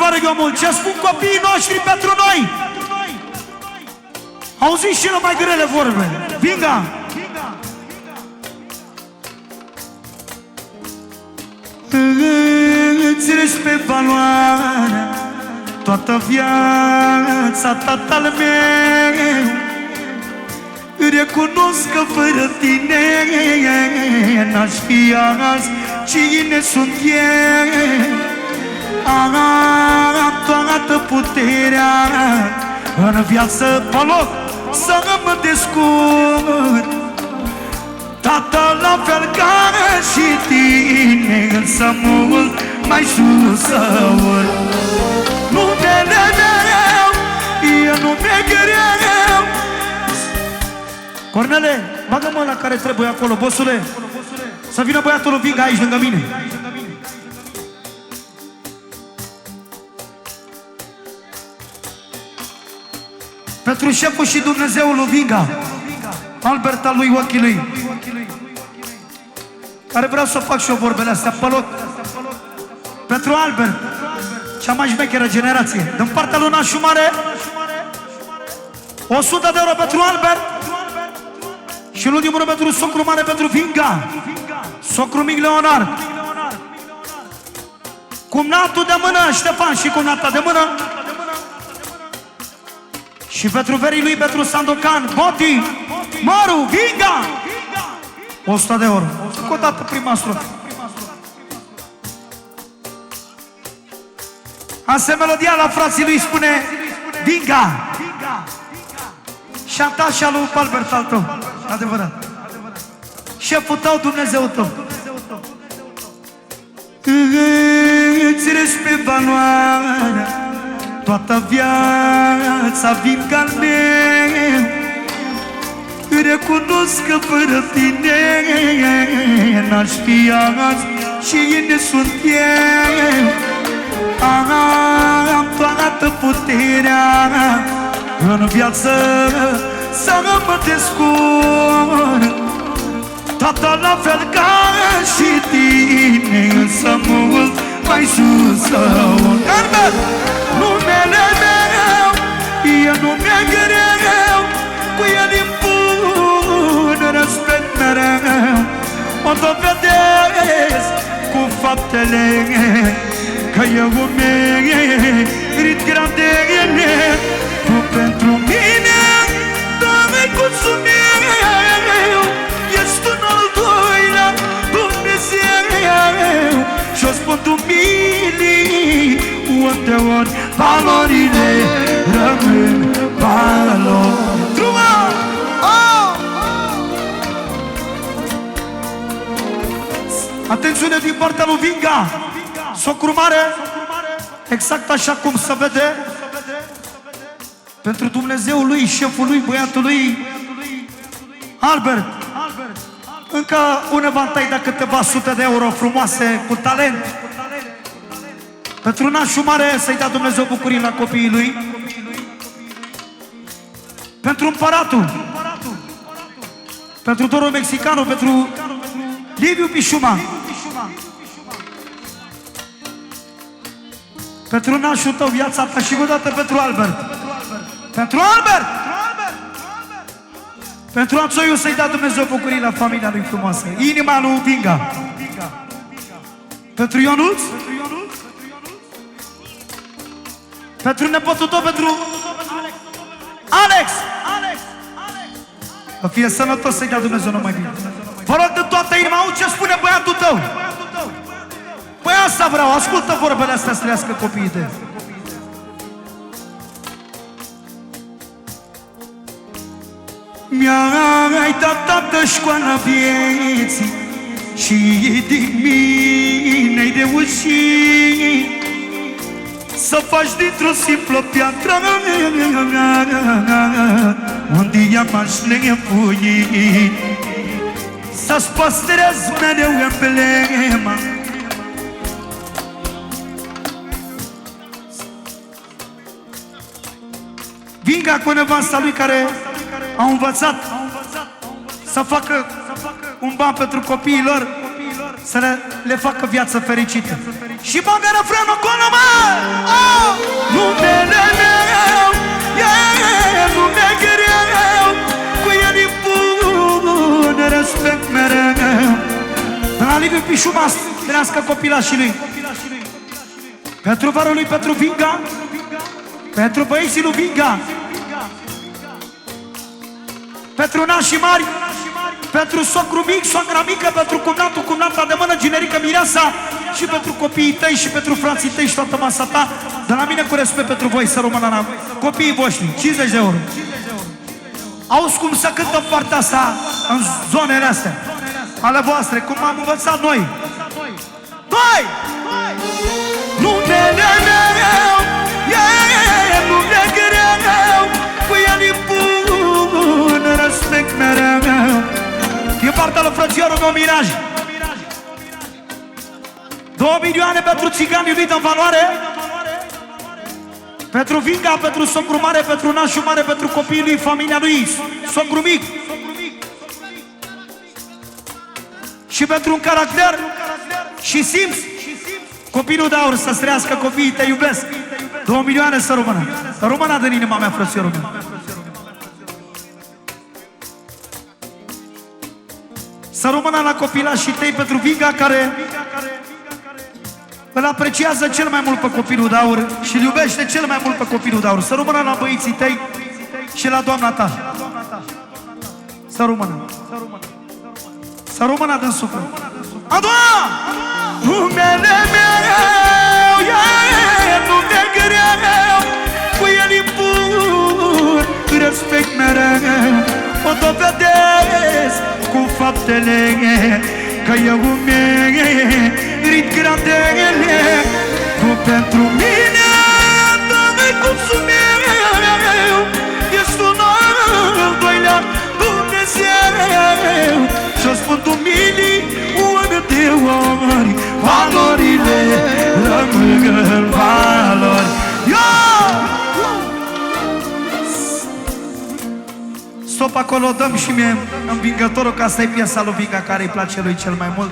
doară eu mult. Ce spun copiii noștri pentru noi? Auziți cele mai grele vorbe. Vinga! Îți respect valoarea toată viața tatăl meu. Recunosc că fără tine n-aș fi azi cine sunt eu. Am toată puterea în viață pe loc să mă descurc. Tată la fel ca și tine, însă mult mai sus să urc. Numele meu e nume greu. Cornele, bagă-mă la care trebuie acolo, bossule. Să vină băiatul lui Vinga aici lângă mine. Pentru șeful și Dumnezeul lui Vinga, Albert al lui ochii lui, care vreau să fac și eu vorbele astea pe loc. Pentru Albert, cea mai șmecheră generație. Din partea lui Nașu Mare, 100 de euro pentru Albert. Și în ultimul rând pentru socru mare, pentru Vinga, socru mic Leonard, cumnatul de mână Ștefan și cumnata de mână. Și pentru verii lui, pentru Sandocan, Boti, Maru, Vinga, 100 de euro. Încă o dată prima strofă. Asta melodia la frații lui spune Vinga. Șantașa lui Albert al tău. Adevărat. Șeful tău, Dumnezeu tău. Îți respect valoarea toată viața, Vinga-l meu. Recunosc că fără tine n-aș fi azi cine sunt eu. Am toată puterea în viață să mă descurc. Tată la fel ca și tine, însă mult mai sus să urc. Numele meu e nume greu, cu el impun respect mereu. O dovedesc cu faptele că eu merit grandele. Tu pentru mine, Doamne, consumeu, ești un al doilea Dumnezeu. Și-o spun tu milii, unde ori valorile rămân valori. Truma! Atențiune din partea lui Vinga, socru mare, exact așa cum se vede. Pentru Dumnezeul lui, șeful lui, băiatul lui Albert, încă un evantai de câteva sute de euro frumoase, cu talent. Pentru Nașu Mare, să-i dea Dumnezeu bucurii la copiii lui. Pentru Împăratul, pentru Doru Mexicanu, pentru Liviu Pișuma, pentru Nașul tău, viața ta, și odată pentru Albert. Pentru Albert! Pentru Anțoiu, să-i dea Dumnezeu bucurii la familia lui frumoasă. Inima lui Vinga. Pentru Ionuț? Pentru nepotul tău, pentru Alex! Să fie sănătos, să-i dea Dumnezeu numai bine. Vă rog de toată inima, auzi ce spune băiatul tău. Păi asta vreau, ascultă vorbele astea să trăiască copiii tăi. Mi-ai dat toată școala vieții și din mine-ai reușit să faci dintr-o simplă piatră un dia m-aș nevoit să-ți păstrezi mereu emblema. Vinga cu nevasta lui care au învățat să facă un ban pentru copiii lor, să le facă viață fericită. Și bagă refrenul acolo, mă! Numele meu, nume greu, cu el îi pun respect mereu. De la Liviu Pișuma, trăiască copilașii lui. Pentru varul lui Petru Vinga, pentru băieții lui Vinga, pentru nașii mari, pentru socru mic, soacra mică, pentru cumnatul, cumnata de mână, generică mireasa, și pentru copiii tăi și pentru frații tăi și toată masa ta. De la mine cu respect pentru voi, să rămână copiii voștri, 50 de euro. Auzi cum să cântă în partea asta, în zonele astea ale voastre, cum am învățat noi. Doi! Numele meu, nume greu, cu el îi pun respect mereu. E partea lui frățiorul meu Miraj. 2 milioane pentru țigan iubit în valoare, pentru Vinga, pentru socru mare, pentru nașul mare, pentru copiii lui, familia lui, socru mic. Și pentru un caracter și simț, copilul de aur, să-ți trăiască copiii, te iubesc. 2 milioane să rămână. Să rămână din inima mea, frățiorul meu. Să rămână la copilașii tăi pentru Vinga, care îl apreciază cel mai mult pe copilul de aur și îl iubește cel mai mult pe copilul de aur. Să rămână la băieții tăi și la doamna ta. Să rămână. Să rămână din suflet. A doua! Numele meu, nume greu, cu el îi pun respect mereu. O dovedesc cu faptele că eu merit gradele. Tu pentru mine, Doamne, cum sunt eu, ești un al doilea Dumnezeu. Și-o spun tu milioane de ori, valorile rămân în valori. Stop acolo, dăm și mie învingătorul, că asta e piesa lui Vinga care îi place lui cel mai mult.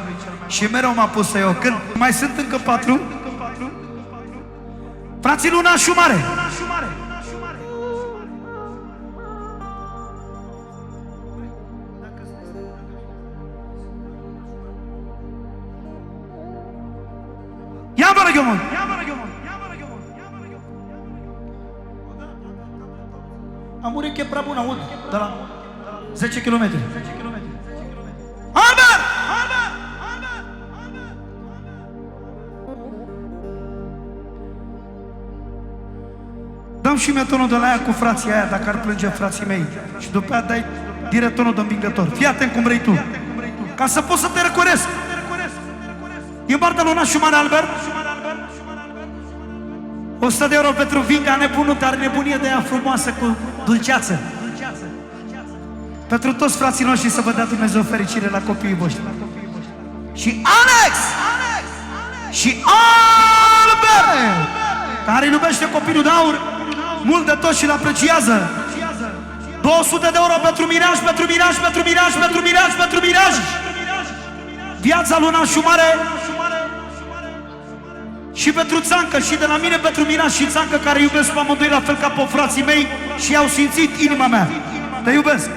Și mereu m-a pus să eu cânt. Mai sunt încă 4. Frații lui Nașu Mare. Ia-mă răghiomul! Am ureche prea bună, aud, de la 10 km. Albert! Dăm și mie tonul de la aia cu frații aia, dacă ar plânge frații mei. Și după aia dai direct tonul de învingător. Fii atent cum vrei tu, ca să pot să te răcoresc. E partea lui Nașu Mare, Albert? 100 de euro pentru Vinga, nebunul, dar nebunie de ea frumoasă cu dulceață. Pentru toți frații noștri, să vă dea Dumnezeu fericire la copiii voștri. Și Alex! Și Albert! Care îl iubește copilul de aur mult de tot și îl apreciază. 200 de euro pentru Miraj, pentru Miraj, pentru Miraj, pentru Miraj, pentru Miraj. Viața lui Nașu Mare. Și pentru Țancă, și de la mine pentru Miraj și Țancă, care iubesc pe amândoi la fel ca pe frații mei și au simțit inima mea. Te iubesc.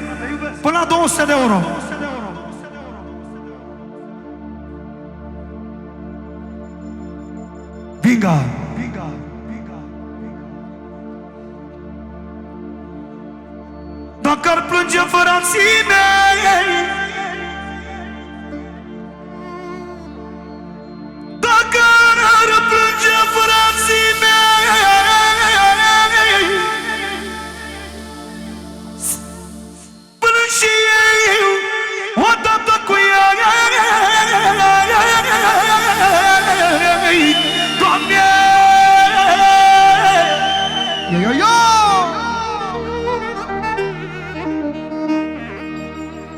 Până la 200 de euro. Vinga. Dacă ar plânge frații mei, dacă ar plânge frații mei, până și eu odată cu ei, Doamne,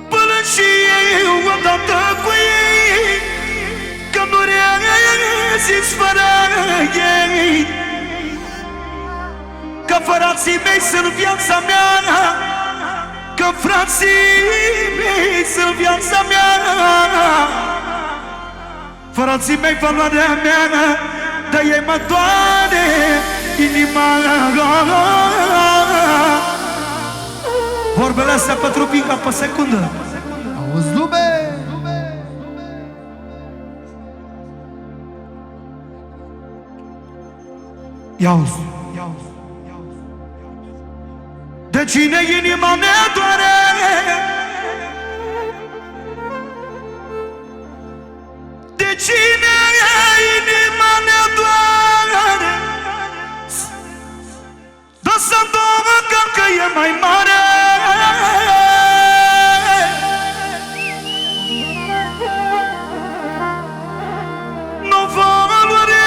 până și eu odată cu ei, că nu rezist fără ei, că frații mei sunt viața mea, că frații mei sunt viața mea. Frații mei, valoarea mea, de ei mă doare inima. Vorbele astea pentru Vinga pe secundă. Auzi, lume! Ia-uzi. De cine inima ne doare? De cine inima ne doare? Dă să-mi doară că e mai mare. Nu valoare.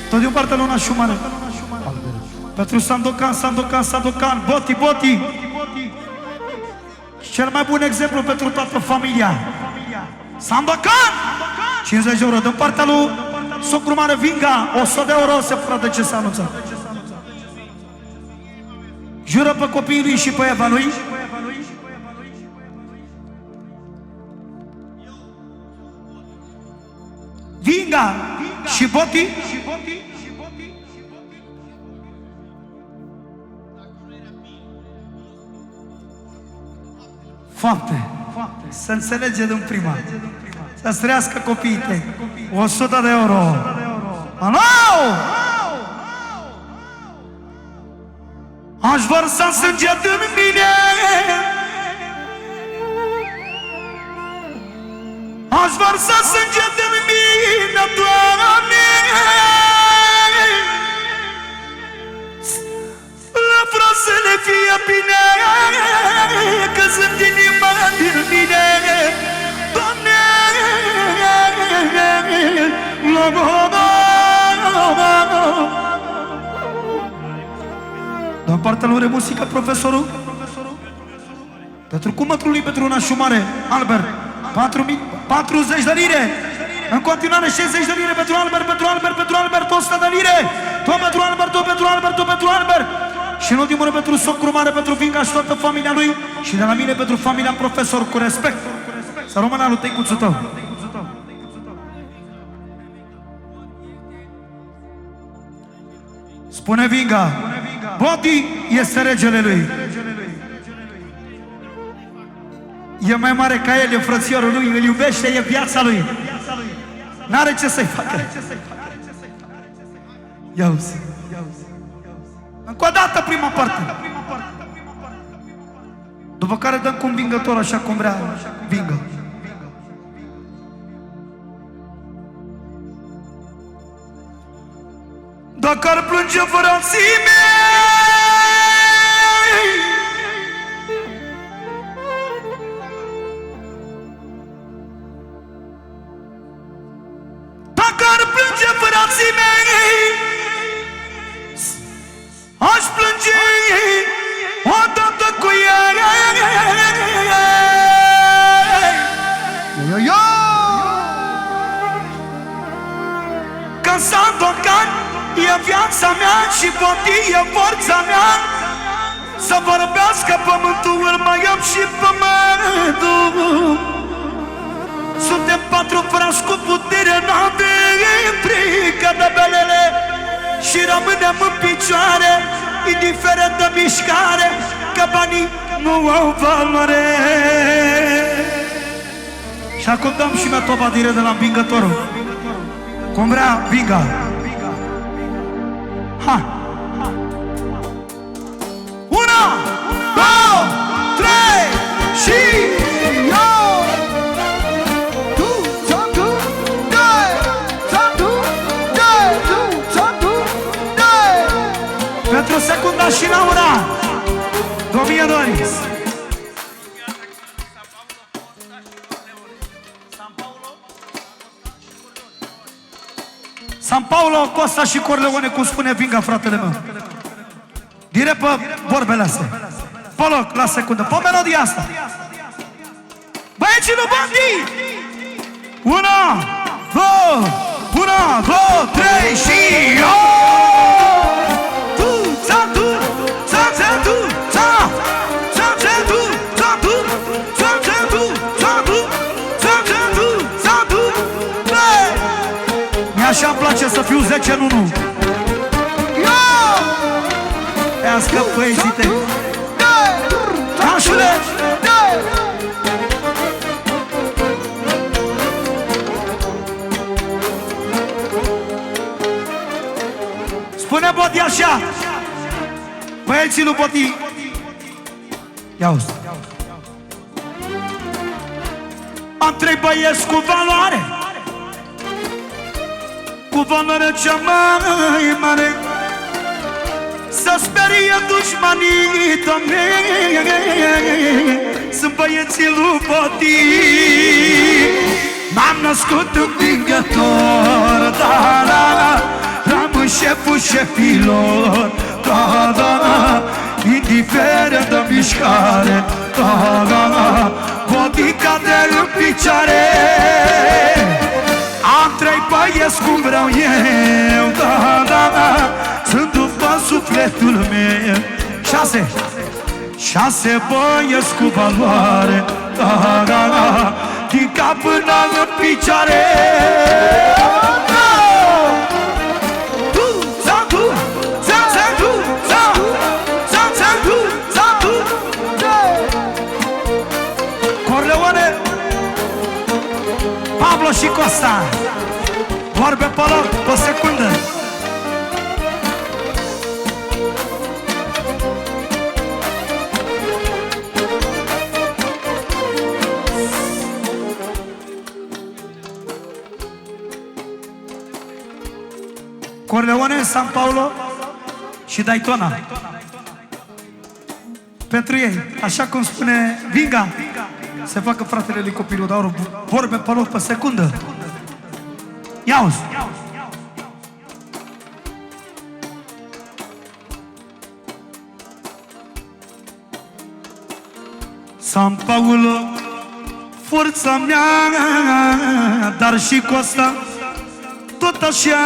Tot din partea lui Nașu Mare. Pentru Sandokan, Boti. Cel mai bun exemplu pentru toată familia. Sandokan! 50 de euro din partea lui socru mare Vinga. 100 de euro se fără de ce s-a anunțat. Jură pe copiii lui și pe Eva lui. Vinga și Boti. Fapte. Să înțelege din prima. Să-ți trăiască copiii tăi. 100 de euro. Alo! Aș vărsa sânge din mine. Aș vărsa sânge din mine, Doamne. Vreau să le fie bine, că sunt inima din mine, Doamne. Dar partea lui muzică, profesorul, pentru cumătul lui Petru Nașu Mare, Albert, 40 de lire. În continuare 60 de lire pentru Albert, 100 de lire. Tot pentru Albert. Și în ultimul rând pentru socru mare, pentru Vinga și toată familia lui. Și de la mine pentru familia profesor, cu respect. Să rămână lui tăicuțul tău. Spune Vinga, Boti este regele lui. E mai mare ca el, e frățiorul lui, îl iubește, e viața lui. N-are ce să-i facă. Ia-uzi. Încă o dată prima parte. După care dăm cu învingător, așa cum vrea Vinga. Dacă ar plânge frații mei, dacă ar plânge frații mei, aș plânge odată cu ei. Că Sandokan e viața mea și Boti e forța mea. Să vorbească pământul, îl mai am și pământul. Suntem 4 frați cu putere, n-avem frică de belele. Și rămânem în picioare, indiferent de mișcare, că banii nu au valoare. Și acum dăm și metoba direct de la învingătorul. Cum vrea Vinga. Ha! 1, 2, 3 și Yo! Tu, tu, dai! Tu, dai! pentru secunda și Laura Domnia Doris. San Paulo, Costa și Corleone, cum spune Vinga, fratele meu. Direct pe vorbele astea. Pe loc, la secundă, pe melodia asta. Băieții lui Boti! 1, 2, 3 și eu! Tu, ța, tu, ța, ța, tu, ța, ța, ța, tu, ța, tu, ța, ța, tu, ța, tu, ța, ța, tu, ța, place să fiu 10 în 1. Ia scăpăiții tăi. Nașule! Spune Boti așa. Băieții lui Boti. Ia-uzi. Am 3 băieți cu valoare, cu valoare cea mai mare. Să sperie dușmanii, Doamne, sunt băieții lui Boti. M-am născut învingător, da, da, da. Am șeful șefilor, da, da, da. Indiferent de mișcare, da, da, da. Boti cade în picioare. Am 3 băieți cum vreau eu, da, da, da. Sunt după sufletul meu. 6 băieți cu valoare, da, da, da. Din cap până în picioare. Corleone, Pablo și Costa, vorbe pe loc, pe secundă. Corleone, San Paulo și Daytona. Pentru ei, așa cum spune Vinga, se facă fratele lui Copilul Daur, vorbe pe loc, pe secundă. Ia-uzi! San Paulo, forța mea, dar și Costa, tot așa,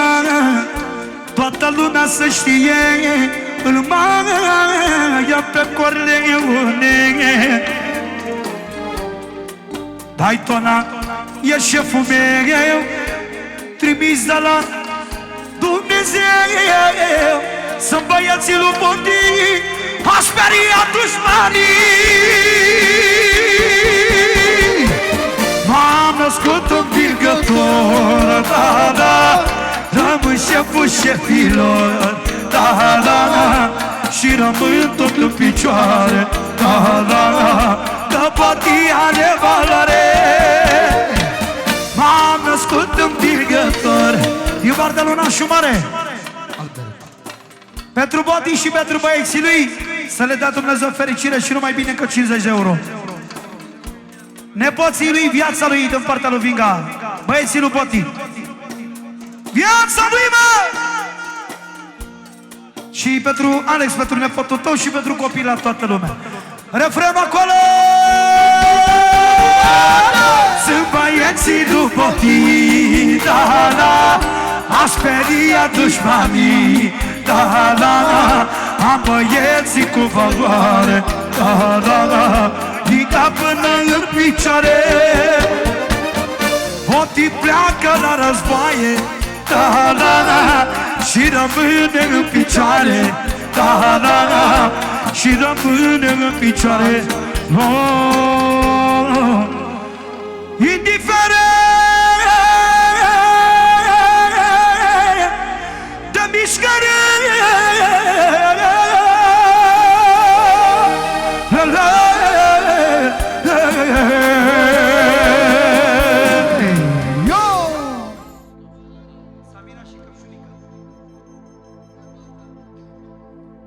toată lumea să știe, îl maia pe Corleone. Daytona e șeful meu, trimis de la Dumnezeu. Sunt băieții lui Boti, a speriat dușmanii. M-am născut învingător, da, da. Rămân șeful șefilor, da, da, da. Și rămân tot în picioare, da, da, da. Că Boti are valoare. M-am născut învingător. Din partea lui Nașu Mare, pentru Boti și pentru băieții lui, să le dea Dumnezeu fericire și numai bine că 50 de euro. Nepoții lui, viața lui, din partea lui Vinga, băieții lui Boti. Viața lui, mă! Și pentru Alex, pentru nepotul tău și pentru copii la toată lumea. Refrenul acolo! Sunt băieții lui Boti, da, da. A speriat dușmanii, da, da, da. Am băieții cu valoare, da, da, da. Din cap până în picioare. Boti pleacă la războaie, da, da, da. Și rămâne în picioare, da, da, da. Și rămâne în picioare. Oh, indiferent de mișcare.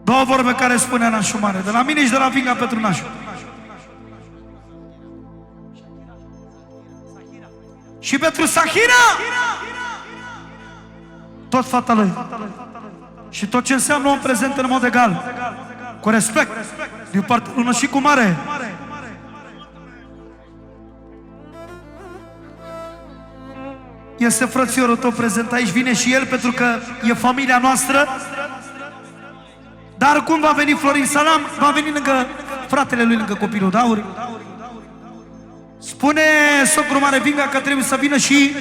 Două vorbe care spune Nașu Mare, de la mine și de la Vinga pentru Nașu. Și pentru Sahira, tot fata lui. Și tot ce înseamnă om prezent în mod egal, cu respect, din partea lui și cu mare. Este frățiorul tău prezent aici, vine și el pentru că e familia noastră. Dar cum va veni Florin Salam, va veni lângă fratele lui, lângă Copilul Daur. Spune socru mare Vinga că trebuie să vină și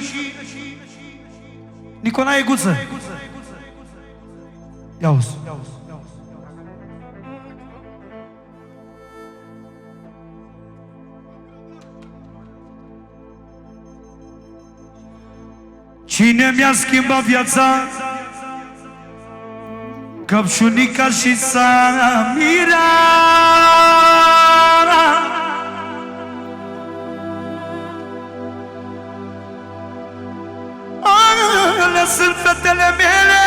Nicolae Guță. Ia-uzi. Cine mi-a schimbat viața? Căpșunica și Samira. Alea sunt fetele mele,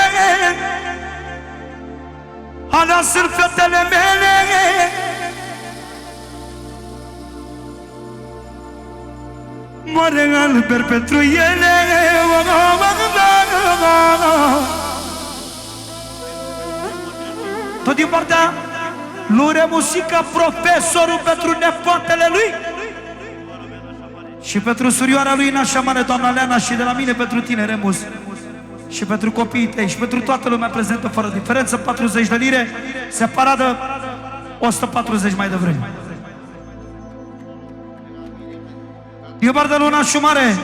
alea sunt fetele mele. Moare Albert pentru ele. Tot din partea lui Remusica, profesorul, pentru nepoatele lui și pentru surioara lui Nașa Mare, doamna Leana, și de la mine pentru tine, Remus, și pentru copiii tăi și pentru toată lumea prezentă fără diferență. 40 de lire, separadă 140 mai devreme. Din partea lui Nașa Mare,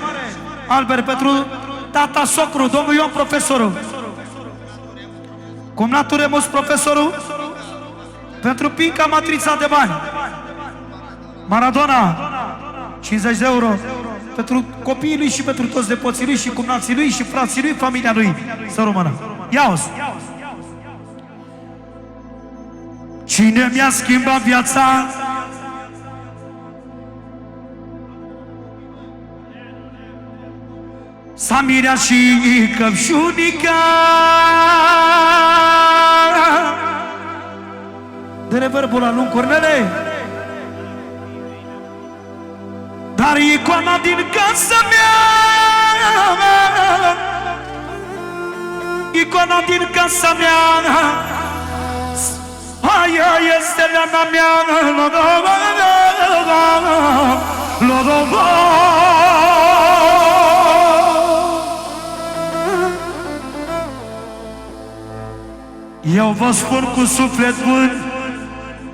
Albert, pentru tata socru, domnul Ion, profesorul, cumnatul Remus, profesorul, pentru Pinca, matrița de bani, Maradona, 50 de euro, pentru copiii lui și pentru toți nepoții lui și cumnații lui și frații lui, familia lui. Să rămână. Ia-o-ți! Cine mi-a schimbat viața? Samirea și Căpșunica. Dă-ne verbul la lung, Cornele. Dar icoana din casa mea, icoana din casa mea, aia este Leana mea. Eu vă spun cu suflet bun,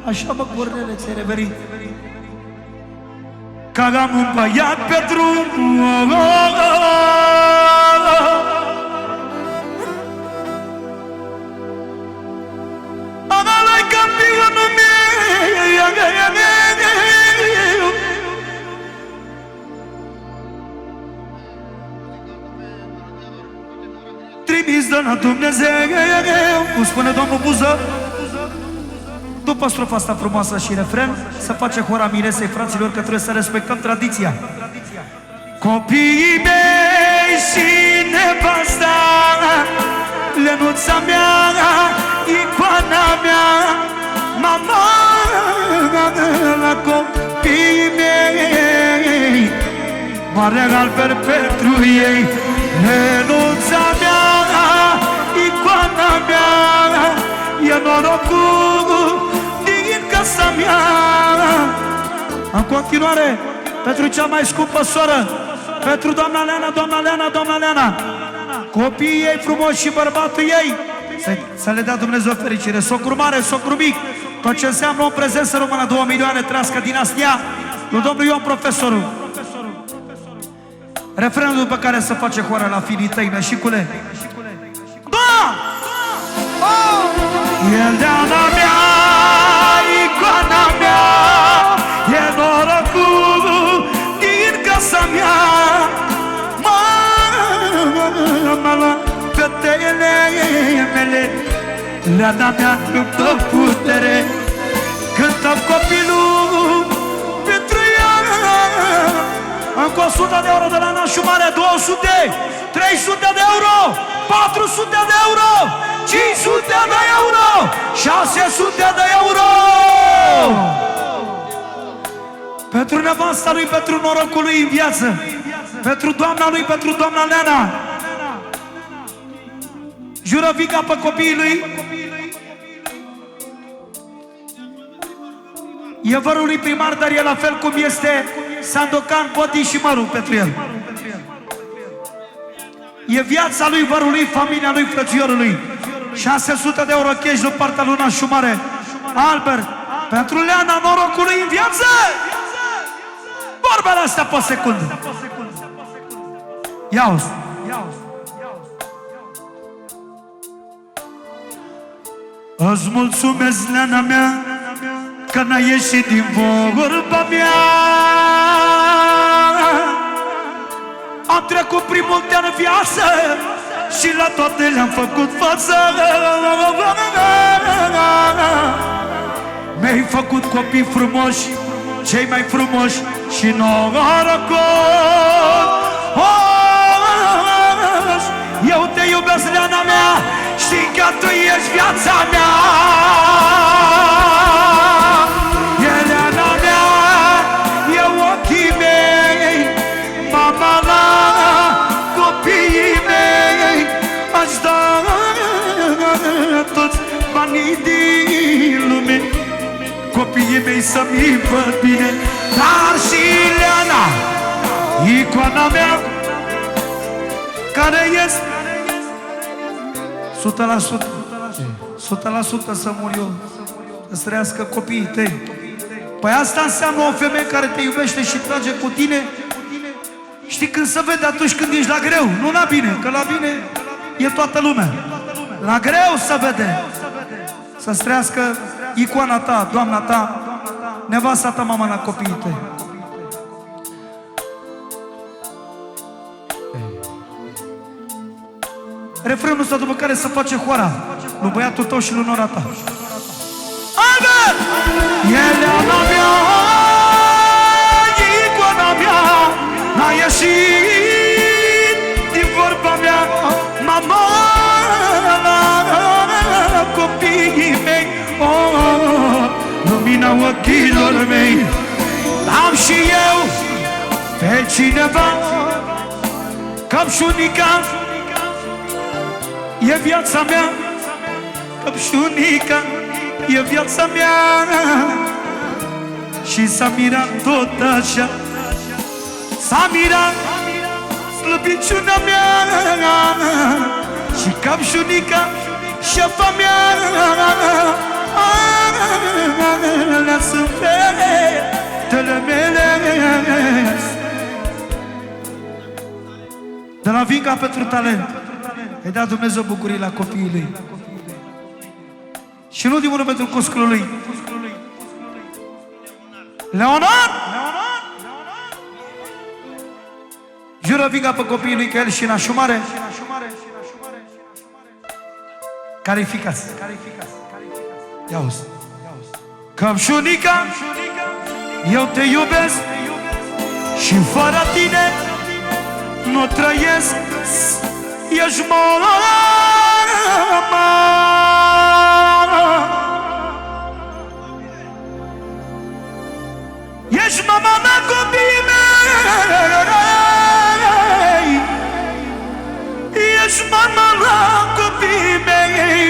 așa mă, Cornele, ți-ai revenit, că am un băiat pe drum. Ăla-i campionul meu, trimis de la Dumnezeu, cum spune domnul Buză. După strofa asta frumoasă și refren, să face hora miresei, fraților, că trebuie să respectăm tradiția. Copiii mei și nevasta, Lenuța mea, icoana mea, mama, la copiii mei, mare Albert pentru ei. Lenuța mea, icoana mea, e norocul din casa mea. În continuare, pentru cea mai scumpă soră, pentru doamna Leana, doamna Leana, doamna Leana, copiii ei frumoși și bărbatul ei, să le dea Dumnezeu fericire. Socru mare, socru mic, tot ce înseamnă o prezență română, 2 milioane, trească dinastia lui domnul Ion, profesorul. Refrenul după care să face hoara la finii tăi, nășicule. Da! E Leana mea, icoana mea, e norocul din casa mea. Mama, la fetele mele, Leana mea cântă putere, cântă copilul pentru ea. Încă 100 de euro de la Nașu Mare, 200, 300 de euro, 400 de euro, 500 de euro, 600 de euro. Pentru nevasta lui, pentru norocul lui în viață, pentru doamna lui, pentru doamna Leana. Jură Vica pe copiii lui. E vărul lui primar, dar e la fel cum este Sandocan, Boti și Măru pentru el. E viața lui, vărul lui, familia lui, frățiorul lui. 600 de euro cash de partea lui Nașu Mare. Albert, pentru Leana, norocul lui în viață. Vorbele astea pe secundă. Ia-o. Îți mulțumesc, neana mea, că n-ai ieșit din vorba mea. Am trecut prin multe în viață și la toate le-am făcut față. Mi-ai făcut copii frumoși, cei mai frumoși și norocoși. Eu te iubesc, neana mea, știi că tu ești viața mea. E neana mea, e ochii mei, mama la copiii mei. Aș da toți banii din lume, copiii mei să-mi văd bine. Dar și Ileana, icoana mea, care este 100% să mor eu, să trăiască copiii tăi. Păi asta înseamnă o femeie care te iubește și trage cu tine. Știi când se vede? Atunci când ești la greu, nu la bine, că la bine e toată lumea. La greu se vede. Să-ți trăiască icoana ta, doamna ta, nevasta ta, mama la copiii tăi. Refrenul ăsta după care să face hoara lui băiatul tău și lui nora ta. Albert! Ileana mea, icoana mea, n-a ieșit din vorba mea. Mama, copiii mei, lumina ochilor mei. Am și eu pe cineva, Căpșunica, e viața mea, Căpșunica, e viața mea. Și Samira tot așa, Samira, slăbiciunea mea. Și Căpșunica, șefa mea. Alea sunt fetele mele. De la Vinca pentru talent îi da Dumnezeu bucurii la copiii lui. Și în ultimul rând pentru cuscul lui Leonard. Jură Vinca pe copiii lui că el și nașumare calificați. Ia auzi. Căpșunica, eu te iubesc și fără tine nu trăiesc. Ești mama, ești mama la copiii mei, ești mama la copiii mei,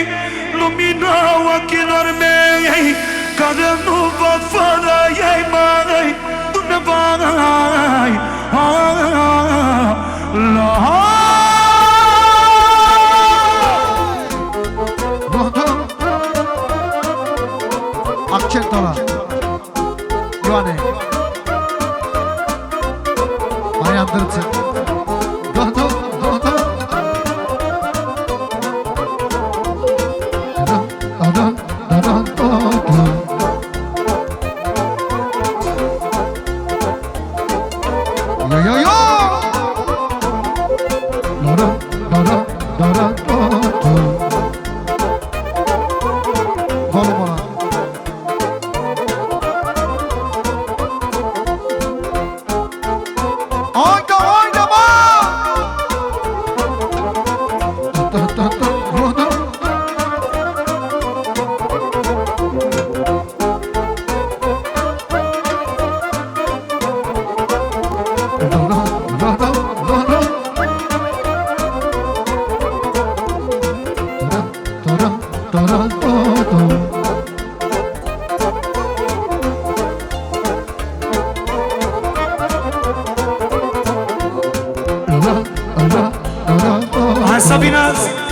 lumina ochilor mei, care nu văd fără ei, măi, undeva la accentul ăla, Ioane, Marian Dârță.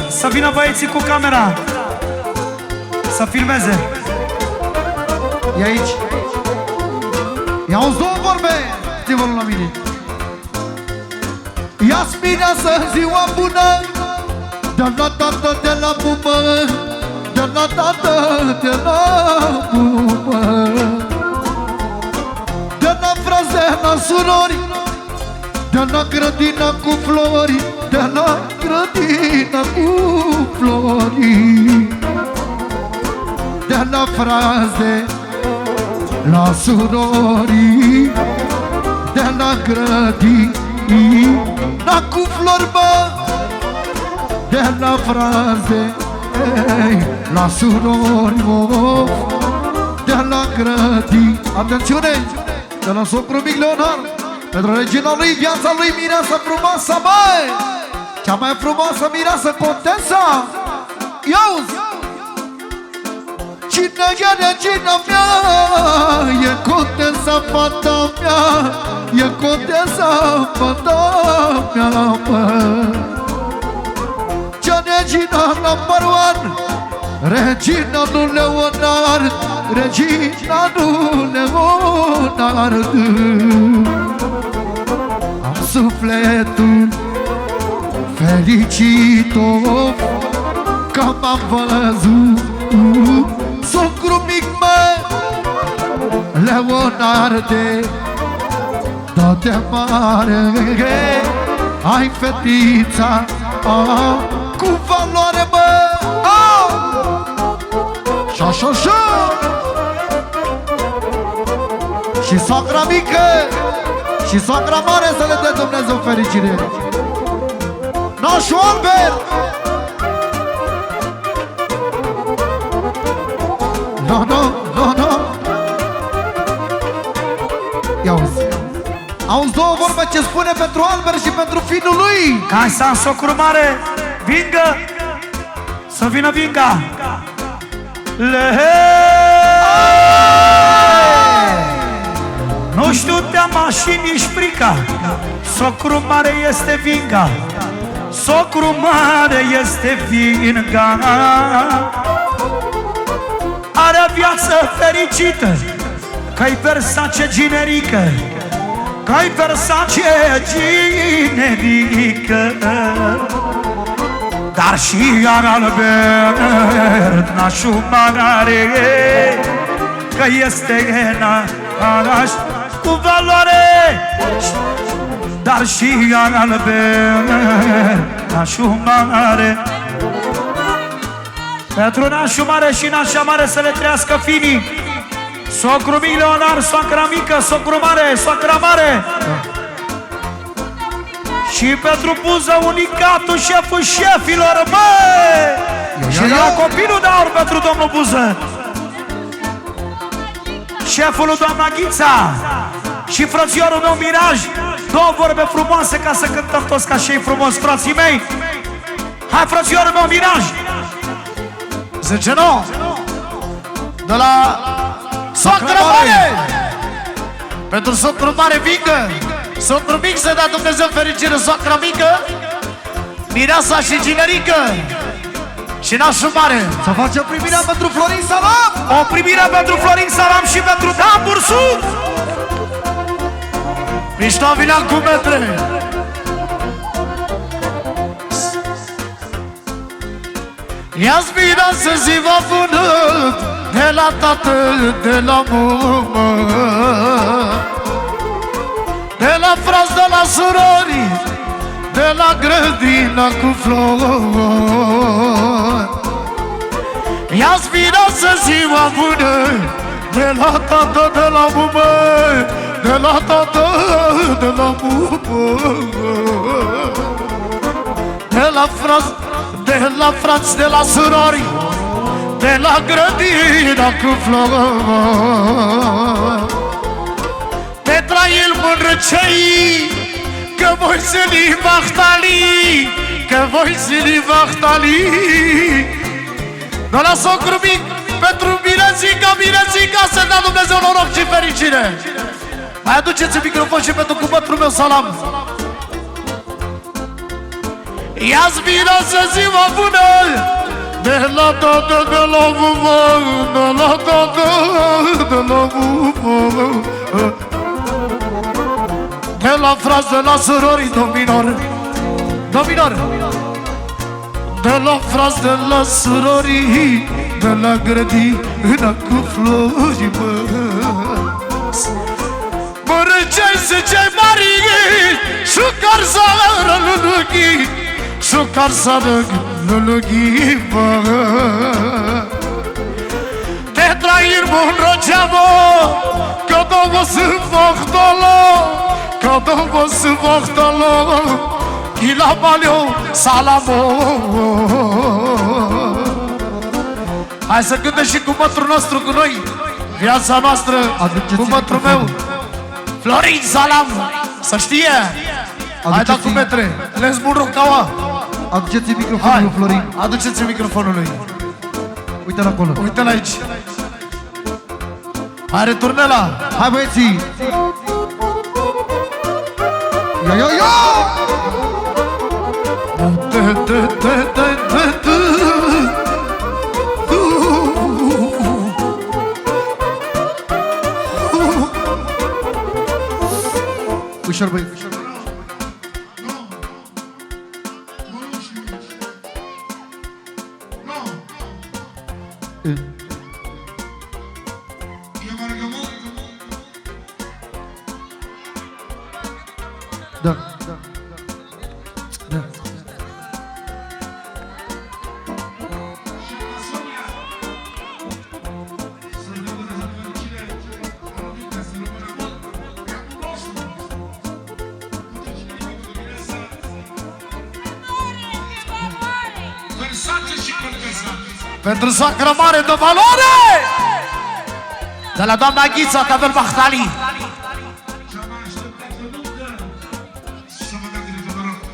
Să vină băieții cu camera să filmeze. E aici. Ia-uzi două vorbe, Stivul la mine. Ia-ți mireasă, ziua bună, de-am luat toată de la bubă. de la tată, de la bubă, de la frați, de la surori, de la grădina cu flori, de la grădina cu flori, de la fraze, la surori, de la grădina cu flori, bă, de la fraze, la surori, bă, de la grădina. Atențiune! De la socru mic Leonard, pentru regina lui, viața lui, mireasa frumoasă, băi! Cea mai frumoasă mireasă, contesa! Iauzi! Cine e regina mea? E contesa fata mea, e contesa fata mea, băi! Cea regina number one, regina lui Leonard, regina lui Leonard. Am sufletul fericit că m-am văzut socru mic, mă, Leonarde, dă-te mare, ai fetița cu valoare, bă. Șa. Și soacra mică și soacra mare să le dea Dumnezeu fericire. Nașu Albert! No. Ia-uzi. Auzi două vorbe ce spune pentru Albert și pentru finul lui. Ca să am socru mare, vingă, să vină vinga. Nu știu teama și nici frica, socru mare este vinga, socru mare este vinga. Are viață fericită, că-i Versace generică, că-i Versace generică. Dar și iar Albert nașul mare, că este naș cu valoare. Dar și iar Albert nașul mare, pentru nașul mare și nașa mare să le trăiască finii. Socru mic Leonard, soacra mică, socru mare, soacra mare. Și pentru Buză unicatul, șeful șefilor, măi! Și de la copilul de aur pentru domnul Buză, șeful lui doamna Ghița și frățiorul meu Miraj. Două vorbe frumoase ca să cântăm toți ca și frumos, frații mei. Hai, frățiorul meu Miraj! Zice nu! De la soacră mare! Pentru socru mare vingă, socru mic să dea Dumnezeu fericire, soacra mică, mireasa și ginerică și nașul mare. Să facem primirea pentru Florin Salam! O primire pentru Florin Salam și pentru Dan Bursuc! Mișto vinea cu metre! Ia-ți bine să ziua bună, de la tatăl, de la mumă, de la frați, de la surori, de la grădina cu flori. Ia-ți bine să ziua bună, de la tată, de la mumă, de la tată, de la mumă, de la frați, de la frați, de la surori, de la grădina cu flori. Pe Trail mândrăcei, că voi zili vahtali, că voi zili vahtali. De la socru mic, pentru Mirețica, să dea Dumnezeu noroc și fericire. Mai aduceți microfon și pentru cuvântul meu Salam. Ia-ți bine să ziua bună, de la tată, de la mumă, de la tată, de la mumă, de la frați, de la surori, dominor, de la frați, de la surori, de la grădină cu flori, mă. Mă răceai să ce-ai mari și carzară lulughi și carzară lulughi, mă. Te trair mon roceamo Kodovo se vohtolo Kodovo se vohtolo Ila malio salamo. Hai să cânte și cu mătrul nostru cu noi. Viața noastră cu mătrul meu Florin Salam. Să știe. Hai da cu metre. Le-ți bun rocaua. Aduceți microfonul lui Florin. Aduceți microfonul lui. Uite-l acolo. Uite-l aici. Hai, returnela. Hai, băieții. Ia, ia, ia! Ușor, băi. Da. Da. Pentru sacră mare de valoare de la doamna Ghița Tavel Bahtali.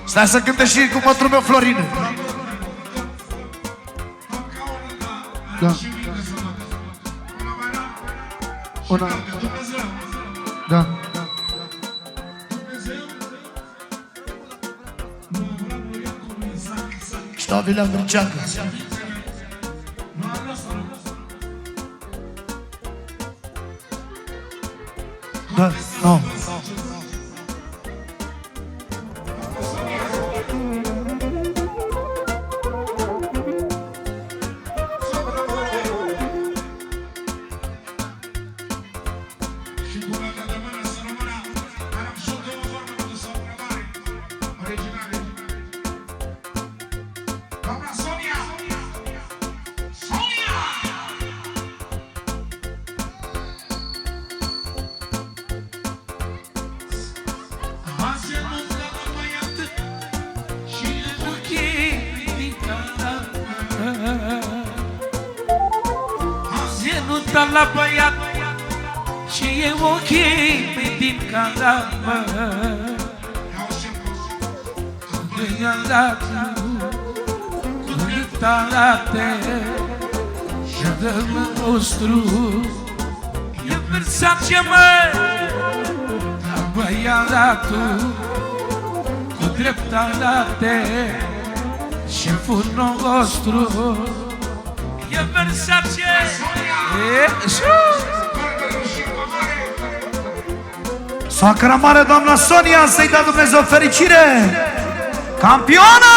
Stai să cânte și cu mătrul meu Florin. Da. Una. Da. Ștabile Andrceacă. Da, no. La băiat și e ochii din cadavă. I-am dat cu dictate și dă-mă nostru. E Versace, mă, la băiatul cu dreptate șeful nostru. E Versace. Soacra mare, doamna Sonia, să-i dea Dumnezeu fericire. Campioană!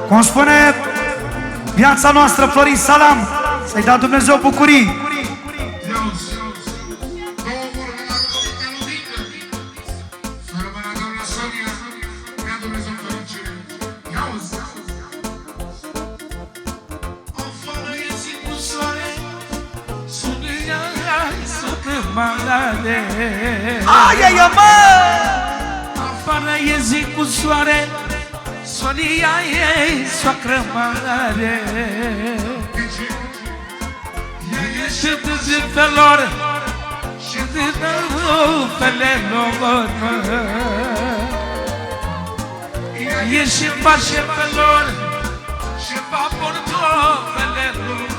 Cum spune viața noastră Florin Salam, să-i dea Dumnezeu bucurii. Ai, ai, ai, mă! Afară e zi cu soare, Sonia e soacră mare. Și de zilfelor și de nufelelor, e și pa șefelor și pa portofelelor.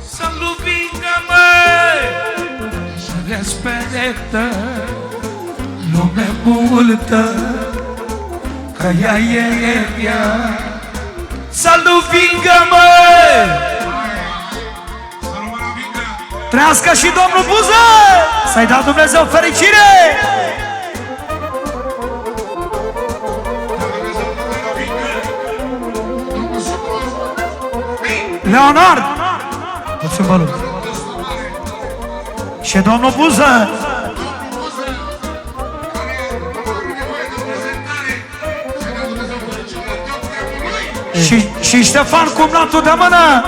Să-l vingă, măi, și respectă lume multă, că ea e ea. Să-l vingă, măi, Trăiască și domnul Buză! Să-i dea Dumnezeu fericire! Leonard! Puțin bălut. Și domnul Buză! Și Ștefan cumnatul de mână!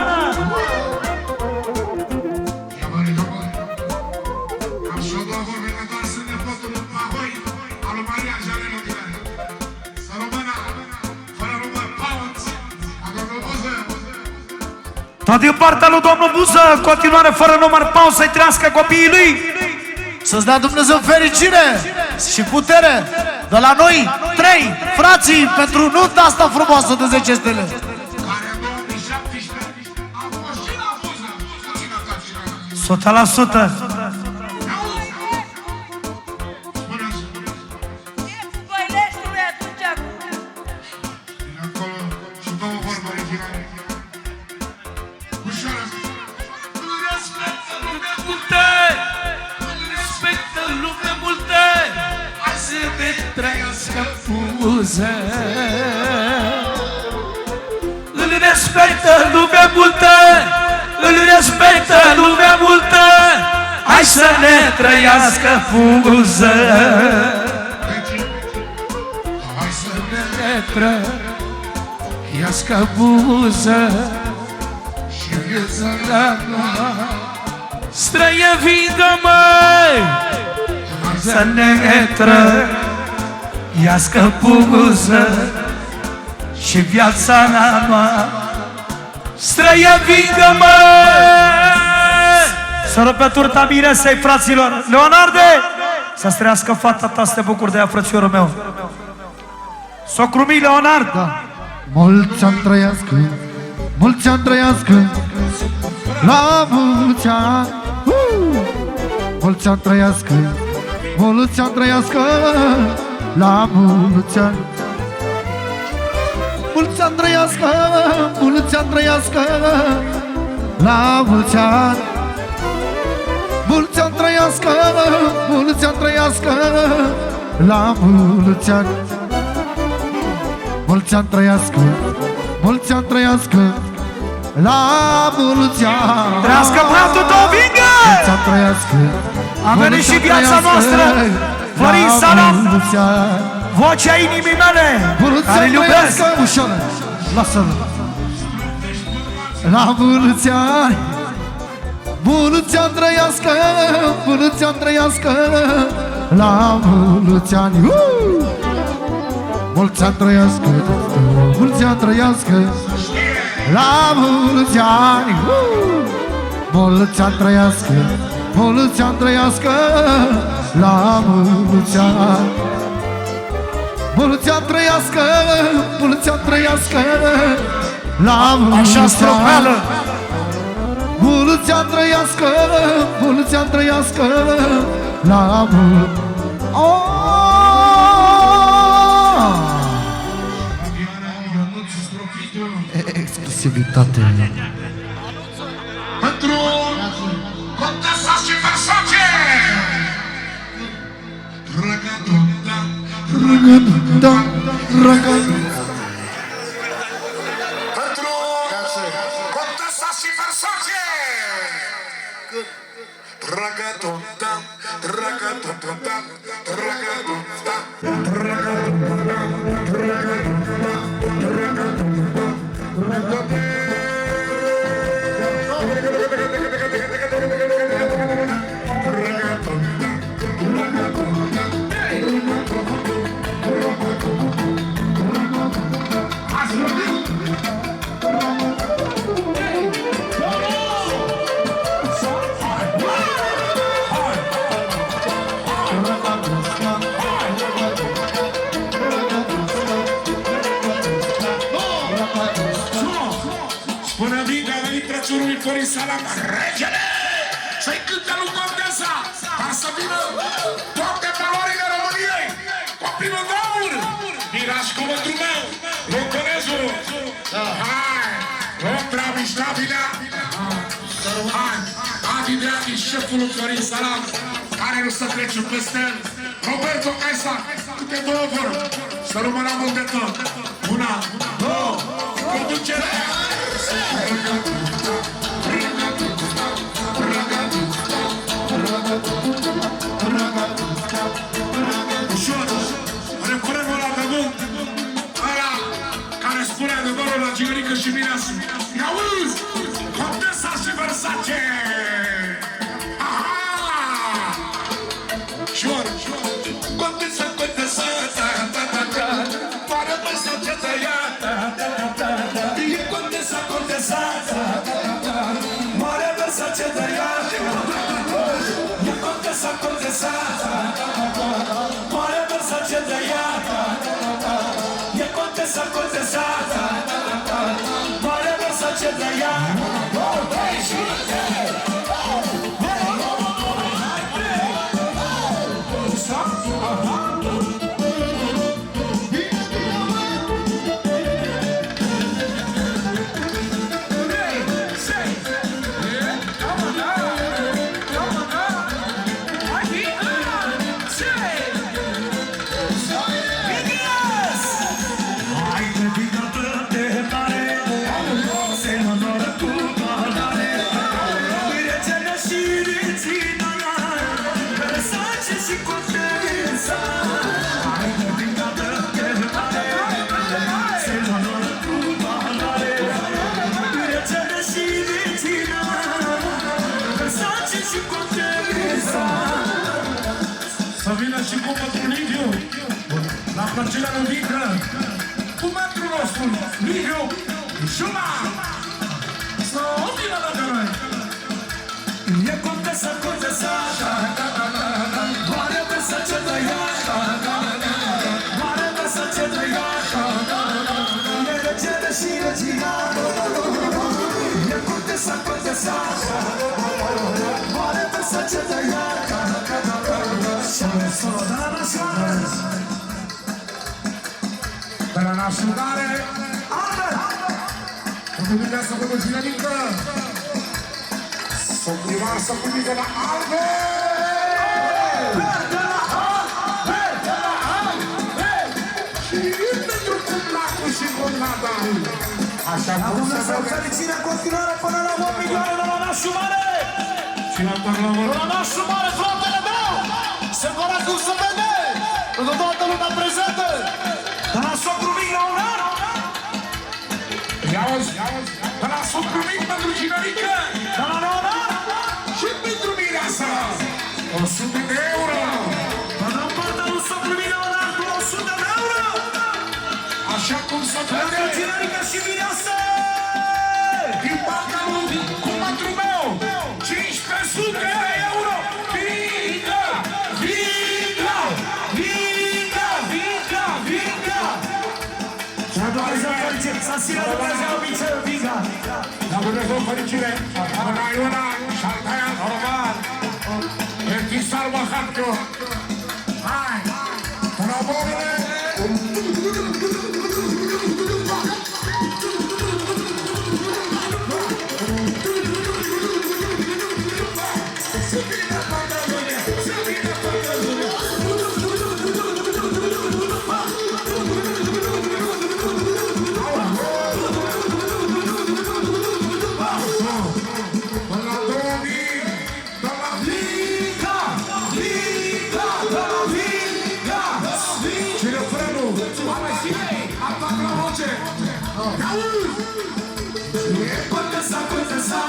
Tot din partea lui domnul Buză, continuare fără număr, pauză, să-i trăiască copiii lui. Să-ți dea Dumnezeu fericire și putere de la noi, 3 frații, pentru nunta asta frumoasă de 10 stele. Care în 2017 a fost și la Buză. 100%. Îl respectă lumea multă, îl respectă lumea multă. Hai să ne trăiască Buză. Hai să ne trăiască Buză. Și viața la străie vindă, măi. Să ne trăiască Buză. Și viața noastră străie vindă, măi. Să rupe turta miresei, fraților. Leonarde, să-ți trăiască fata ta, să te bucuri de ea, frățiorul meu. Socru mi, Leonard. Da. Mulți ani trăiască, mulți ani trăiască, la mulți ani. Mulți ani trăiască, mulți ani trăiască, la mulți ani. Mulți ani trăiască, mulți ani trăiască, la mulți ani. Mulți ani trăiască, mulți ani trăiască, la mulți ani. Mulți ani trăiască, mulți ani trăiască, la mulți ani. Trăiască băiatul tău, vingă! Mulți ani trăiască, A venit și viața noastră. Florin Salam, vocea inimii mele, care-l iubesc. Ușor, lasă-l. La mulți ani, mulți ani trăiască, mulți ani trăiască, la mulți ani. Mulți ani trăiască, mulți ani trăiască, la mulți ani. Mulți ani trăiască, mulți ani trăiască, la mulți ani. Mulți ani trăiască, mulți ani trăiască, la mulți Așa stropeală. ani. Mulți ani trăiască, mulți ani trăiască, la mulți. Exclusivitate. Pentru Contesa și Versace. Da, ragazzi. Pentru Contesa și Versace. Ragatontam, ragatontam, ragatontam. Până vine a venit Crăciunul lui Florin Salam, regele! Să-i cânte lui Contesa, ca să vină toate valorile României! Copilul de aur! Miraș cuvântul meu! Loconezu! Hai! Loc Draviș, Dravilea! Hai! Adi Draviș! șeful lui Florin Salam, care nu să trece peste el, Roberto Caisa, câte două vor, să rămână mult de tot. Una, două, conducere! Ușor, refrenul la pământ, ăla care spune adevărul la Gigărică și Mireasă. I-auzi? Condesa și Versace! Aha! Ușor, Condesa, Condesa, ta-ta-ta-ta, pare Versace tăia, ta-ta-ta-ta, e Condesa, Condesa, ta-ta-ta-ta, mare Versace tăia, e Condesa, Condesa, ta-ta-ta-ta, mare Versace tăia, ta-ta-ta-ta, e Condesa, Condesa, ta-ta-ta-ta, mare Versace tăia, să vină și cu mătrul Liviu la plăcerea lui Vică, cu mătrul nostru Liviu Juma, să o vină lângă noi. E Condesa, Condesa, mare Versace tăia, mare Versace tăia, e regele și regina, e Condesa, Condesa, mare Versace tăia, solo de la naționare, de la naționare, Republica să văd dinamică, să primar să pune de la Albe! De la Albe! De la Albe! Și pentru cumnacul și cumnata! Așa cum se vede! Fericire în continuare până la 8 milioane de la naționare! Și la la naționare, fratele meu! Se voră cum se vede! Pentru toată lumea prezentă! De la socru mic la un an! Ia-uzi! De la socru mic pentru Ginărică! De la Leonar! Și pentru Mireasa! 100 de euro! Vă dăm partea lui socru mic Leonar cu 100 de euro! Așa cum se vede! Pentru Ginărică și Mireasa! Din partea lui cu mătrul meu! 1500 de euro! Vinga! Vinga! Vinga! Vinga! Vinga! Să Dumnezeu fericire! Să țină Dumnezeu obiceiul Vinga! La Dumnezeu fericire! Una Iona! Și-altaia normal! Întisal Mahatio! Hai! Proborele! Condesa, Condesa,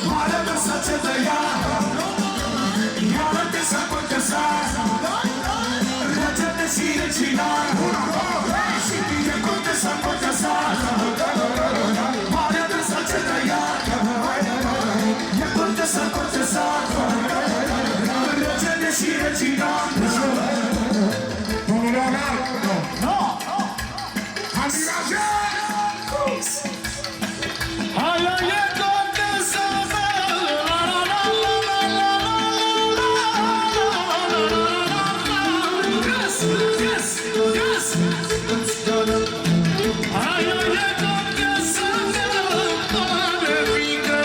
mare Versace tăia, Condesa, Condesa, regele și regina, și Condesa, Condesa, mare Versace tăia, Condesa, Condesa, regele și regina. Domnul Leonardo! No! Admirație! Hai, e Condesa, la la la la la la la la. Yes, yes, yes. Hai, e Condesa, mare Vinga,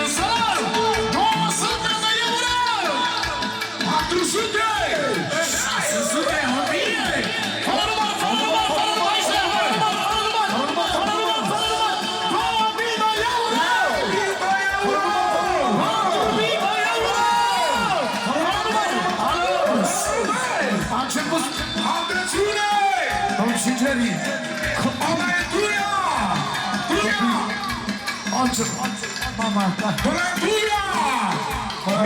o să 400! 600! 1000! Fără număr, fără număr, fără număr, fără număr, fără număr, fără număr, fără număr, fără număr, 2000 de euro! 2000 de euro! Fără număr! Alo! A început! Atențiune! Domnul Singerii. Mama e Tuia! Tuia! A început. Mama, da. Bună Tuia!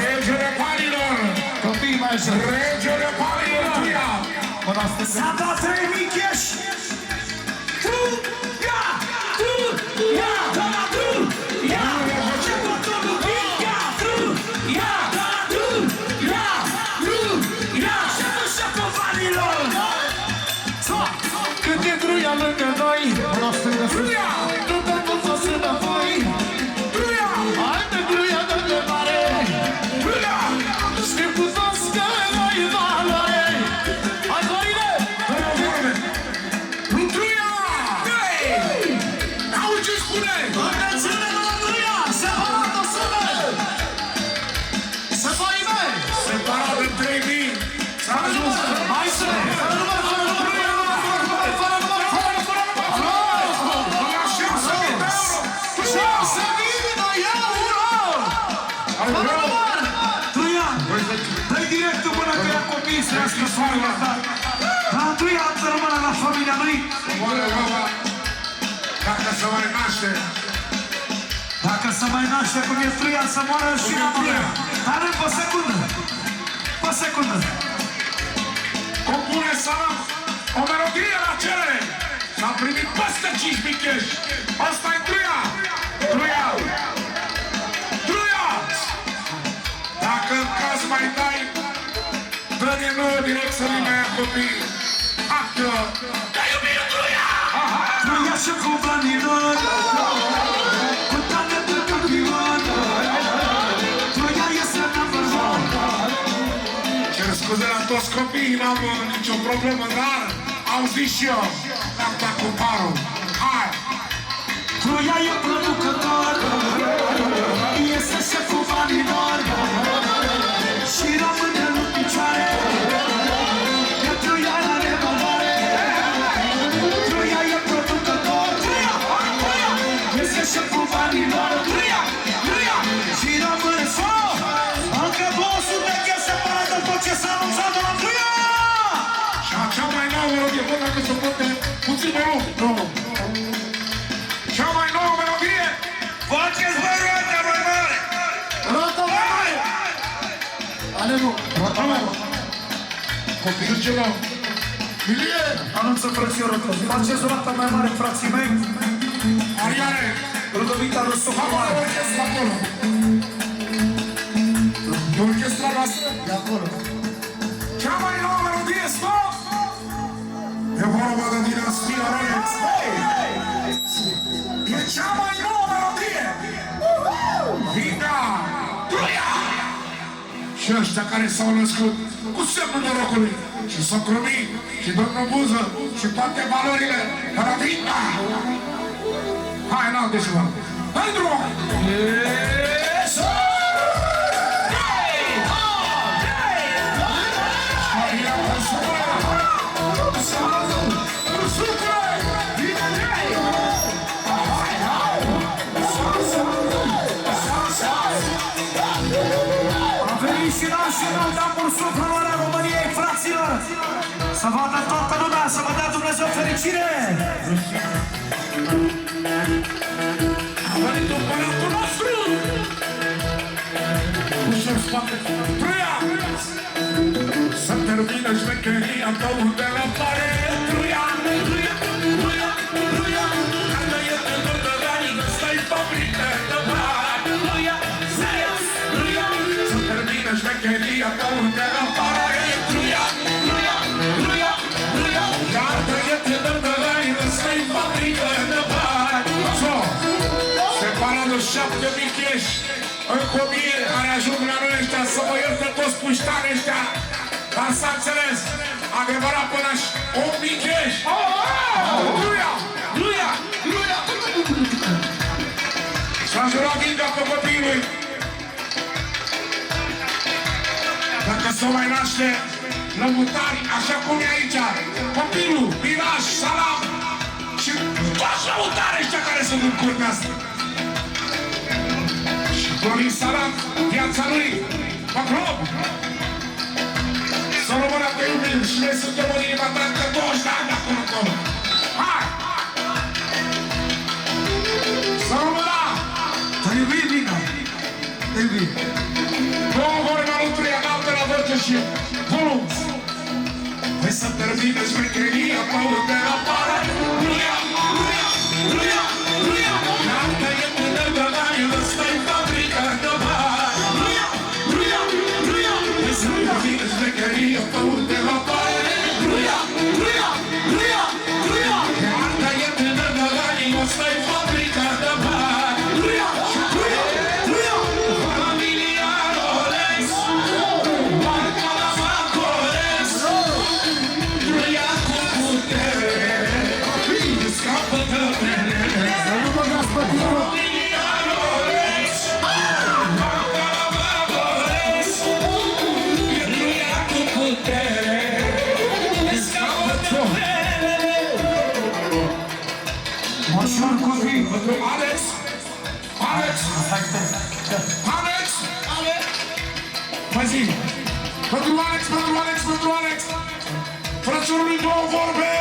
Regele Panilor! Copiii mai așa. Regele Panilor Tuia! Până astăzi. S-a dat 3000 cash! Truia! Truia! Truia! Ce contorul Truia! Truia! Truia! Truia! Șeful banilor! Cât e Truia lângă noi. Până astăzi. Truia! Nu te pot să înapoi. Truia! Haide Truia de mare. Truia! Știm cu toți că noi valoare. Hai Florile! Truia! Auzi ce spune? Atențiune la Truia! Separat o sună! Să faime! Separat de 3000! S-a ajuns! Hai să! Fără număr, fără număr, fără număr, fără număr, fără număr, fără număr! La 6.000 de euro! 6.000 de euro! Fără număr! Truia! Dă-i directul până că ia copiii să iască soarele ta! Dar Truia să rămână la familia lui! Moare baba! Dacă se mai naște! Dacă se mai naște cum e Truia, să moară și mama mea! Dar nu, pe secundă! Pe secundă! Compune Salam o melodie la cerere! S-a primit peste 5.000 cash! Asta e Truia! Truia! Truia! Dacă în caz mai dai, dă-ne nouă direct să ne mai ia copii! Actă! Te-ai iubit, Truia! Truia și cu banilor! Cu tane de campion! Truia este number one! Cer scuze la toți copiii, n-am nicio problemă, dar am zis și eu, mi-am dat cu parul. Hai! Truia e producător! Este șeful banilor! Și rămâne în picioare! Că Truia are valoare! Truia e producător! Truia! Truia! Este șeful banilor! Truia! Truia! Și rămâne sau! Încă 200 de chestii separate de tot ce s-a anunțat de la Truia! Și a cea mai nouă melodie, bă, dacă se poate, puțin mai lung. Nu. Cea mai nouă melodie! Faceți voi roata mai mare! Rota mare! Alegu! Rota mare! Copilul celor. Ilie! Anunță frățiorul tău. Faceți roata mai mare, frații mei. Mariane! Ludovica Rusu Acolo, mare. orchestra acolo. Orchestra noastră. De acolo. Cea mai nouă melodie, stop! E vorba de dinastia Rolex. E cea mai nouă melodie! Vina! Truia! Și ăștia care s-au născut cu semnul norocului și socrumii și domnul Buză și toate valorile Radina! Hai, înalte ceva! Hai, drum! A venit și național de amur supraloarea României, fraților! Să vadă toată lumea, să vă dea Dumnezeu fericire! A venit împăratul nostru! Ușor spate! Truia! Să termină șmecheria ta unde la pare! Truia! Truia! Truia! Truia! Dacă e de toată ranii, stai fabrică de bani! Truia! Truia! Să termină șmecheria ta unde la pare! Truia! Truia! Truia! Truia! Dacă e de toată ranii, stai fabrică de bani! Separat de 7.000 cash, încă 1.000 care ajung la noi ăștia, să mă ierte toți puștani ăștia, dar s-a înțeles, adevărat până și 8.000 cash. Truia! Truia! Truia! S-a jurat Inga pe copilul. Dacă se s-o mai naște lămutari, așa cum e aici. Copilul, Miraj, Salam și toți lămutari ăștia care sunt în curtea asta. Și Florin Salam, viața lui, pe glob. Să rămână te iubim și noi suntem în inima ta încă 20 de ani de acum acolo. Hai! Să rămână! Te iubim, Nina. Te iubim. Două vorbe al lui Truia, noapte la voce și volum. Hai să termină șmecheria, Paul de la pară. Truia, Truia, Truia, Truia. Noaptea e până de bani, ăsta-i fabrica de bani. Truia, Truia, Truia. Hai să termină șmecheria, Paul de la pară. Truia, Truia, Truia, Truia. Noaptea e până de bani, ăsta-i fabrica de bani. Truia, Truia, Truia. Familia Rolex, marca la Macolex. Truia cu putere, scapă de mele. Familia Rolex, marca la Macolex. E Truia cu putere, scapă de mele. Moșor copii. Alex, Alex, Alex, Alex. Mai zi. Pentru Alex, pentru Alex, pentru Alex. Frățiorului două vorbe.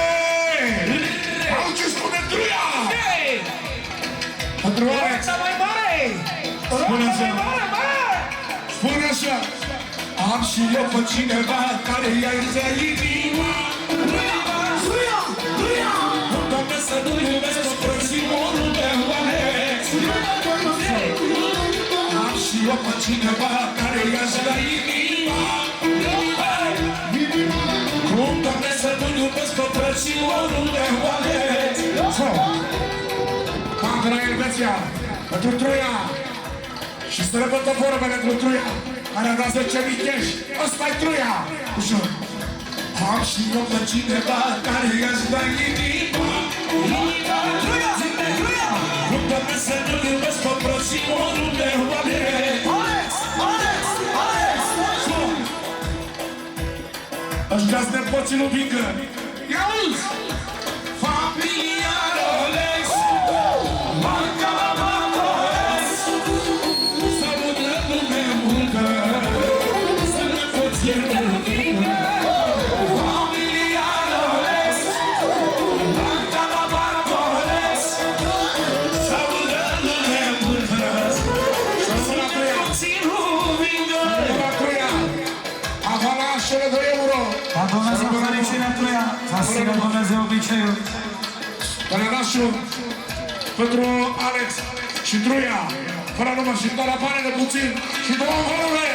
Au ce spune Truia. Pentru Alex. Spune așa. Spune așa. Am și eu pe cineva care i-a izat inima. Truia, Truia. Doamne să nu iubesc o frățiorul meu Alex. Am și eu pe cineva care i-a izat inima. Cum, Doamne, să nu iubesc pe frățiorul meu Alex. Pandra Elveția, pentru Truia. Și să repătă vorbele pentru Truia, care a dat 10.000 cash. Ăsta-i Truia. Ușor. Am și eu pe cineva care i-a izat inima. Truia, Truia. Cum, Doamne, să nu iubesc pe frățiorul meu Alex. Alex, Alex, Alex. Ăștia-s nepoții lui Bingă. Ia uzi! Familia Rolex, marca la Macolex. Să mudă lume multă, să nepoții lui Bingă. Familia Rolex, marca la Macolex. Să mudă lume multă, să nepoții lui Bingă. La Truia, avalașele de euro. A Dumnezeu fericirea Truia. Să țină Dumnezeu obiceiul. Tălănașul pentru Alex și Truia. Fără număr și doar apare de puțin. Și două goluri.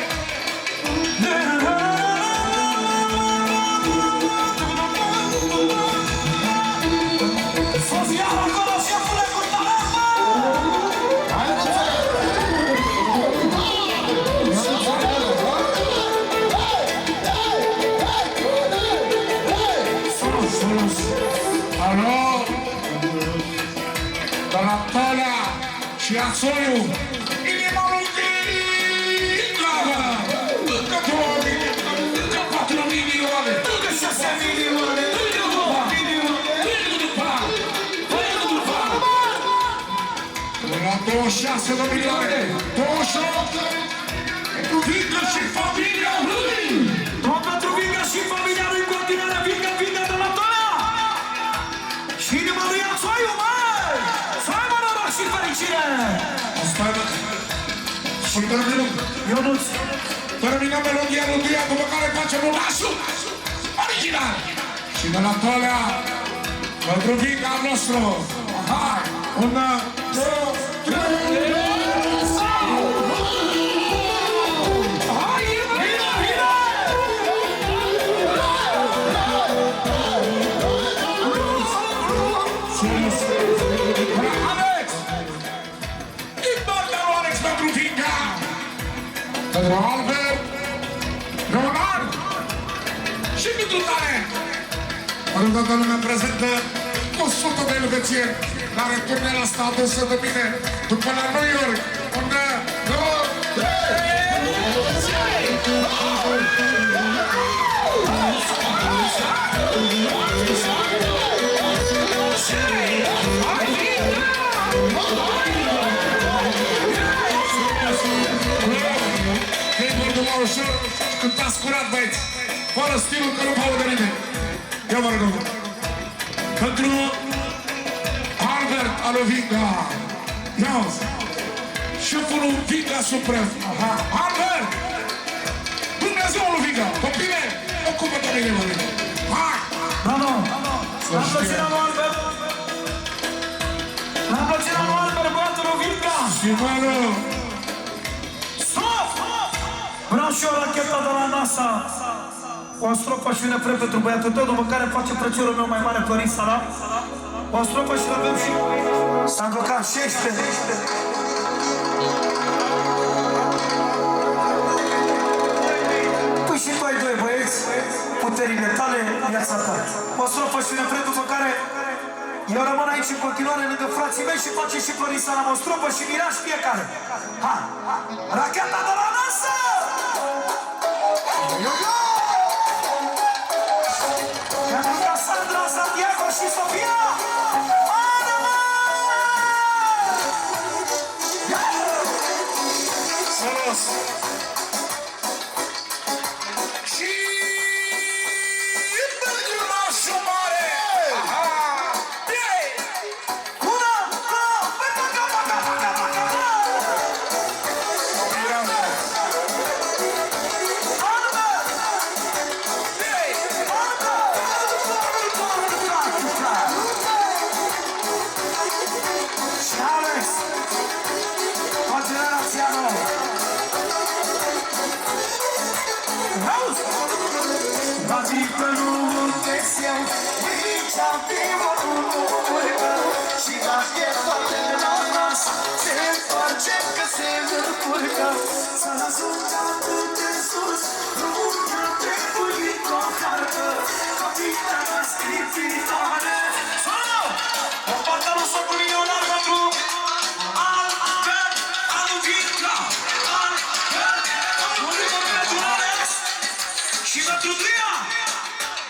Social acolo, șefule, cu talentă! Alo! Tălătălea și Ațoiu. Inima lui Glavă. Încă 2 milioane. Încă 4 milioane. Încă 6 milioane. Încă 2 milioane. Încă după. Încă după. La 26 de milioane. 28. Pentru Vingă și familia lui. Tot pentru Vingă și familia lui în continuare. Vingă, Vingă de la Tolea. Și inima lui Ațoiu, măi! Să aibă noroc și fericire! Asta e, și Ionuț, terminăm melodia lui Truia, după care facem un lasul original. Și de la Tolea, pentru Vingă al nostru. Hai! 1, 2, 3! Hai, vino, vino! Alex! Immortalul Alex pentru Vingă! Pentru Albert, Leonard și pentru Talent! Pentru toată lumea prezentă, 100 de elvețieni care turnea asta adusă de mine după la New York. 1, 2, 3! fără stilul că nu vă aude nimeni. Ia vă rog. Pentru Albert Alovinga. Ia-ți. Șeful lui Vinga Suprem. Aha. Albert! Dumnezeu lui Vinga. Copile, ocupă-te bine, mă bine. Hai! Bravo! La plăcerea lui Albert! La plăcerea lui Albert, băiatul lui Vinga! Și mână! Stop! Vreau și eu racheta de la NASA. O strofă și un refren pentru băiatul tău, după care face frățiorul meu mai mare, Florin Sala. O strofă și l-avem și... S-a blocat 16. Păi și voi doi băieți, puterile tale, viața ta. O strofă și un refren, după care eu rămân aici în continuare lângă frații mei și face și Florin Sala. O strofă și miraj fiecare. Ha! Racheta de la NASA! Pentru Cassandra, Santiago și Sofia! Salut! Și pentru nașul mare! Aha! Bine! Una, două, paca, paca, paca, paca, paca! Miranda! Albert! Bine! Și Alex! O generația nouă! Auzi! Adică nu mulțesc eu, nici-am primă urmă. Și dacă e toate la nas, se întoarce că se încurcă. Să ajungă atât de sus, nu mi-a trebuit o hartă. Capitana scripitoare. Solo! O pantalon socul milionar pentru Albert Alovinga. Albert Alovinga pentru Alex și pentru Tria.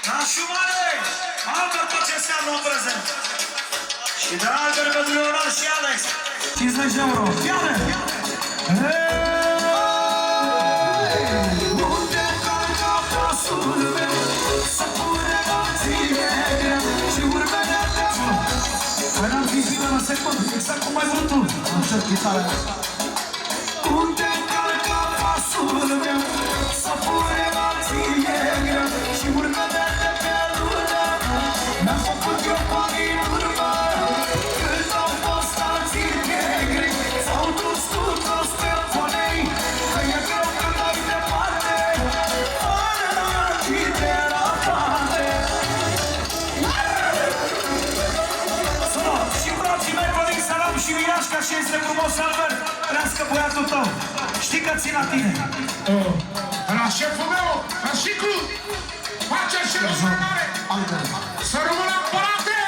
Nașul mare, Albert tot ce înseamnă în prezent. Și de Albert pentru Leonard și Alex. 50 de euro. Fiare! Unde calcă pasul meu, să pune marțile și urmele tău. Păi n-am zis bine la secundă, exact cum ai vrut tu. Așa, chitarea mea. Unde calcă pasul meu, să pune marțile și urmele de pe lună. Mi-am făcut eu pari în urmă, când au fost alții negri, s-au dus cu toți pe ponei, că e greu când ai departe, fără literapate. Sună, și frații mei, Florin Salam și Mirașca și este frumos, Albert, trească băiatul tău, știi că țin la tine. La șeful meu, la Șiclu, face și lucruri mare. Să rămână împărate!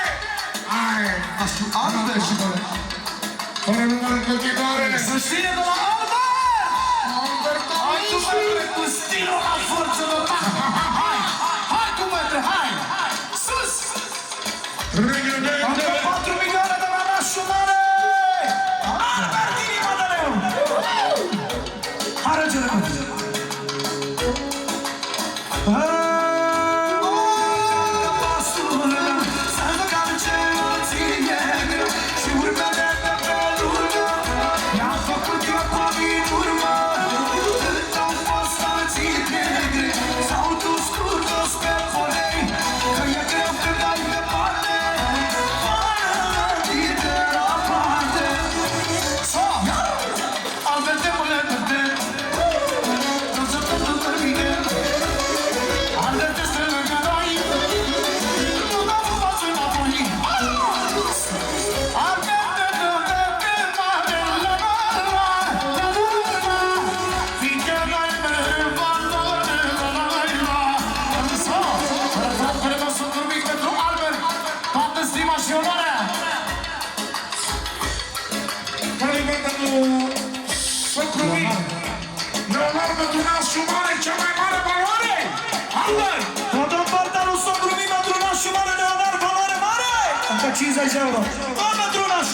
Hai! Așa, Albert și băle. Fără număr încălchitoare! Să știe de la Albert! Albert, Hai tu, băiule, cu stilul la forță de ta! Hai! Hai cu mătre, hai! Sus! Încă 4 milioane de la nașul mare! Albert, inima de leu! Hai, regele meu! Leonardo Dunașul Mare, cea mai mare valoare! Albert! Vă dăm partea lui socru Mina Drunașul Mare, Leonard, valoare mare! Încă 50 euro. Doamne, Drunaș!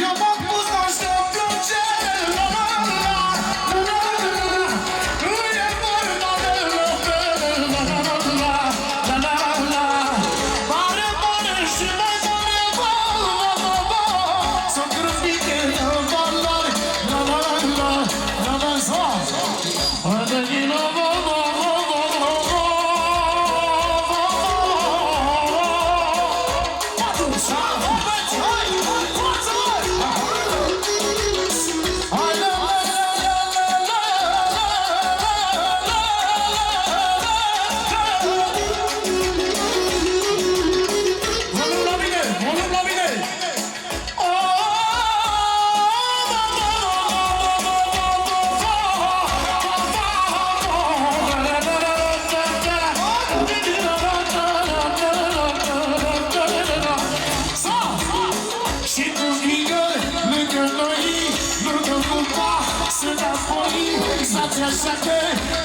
Eu m-am pus la așteptul ce... Nu e vorba de așa că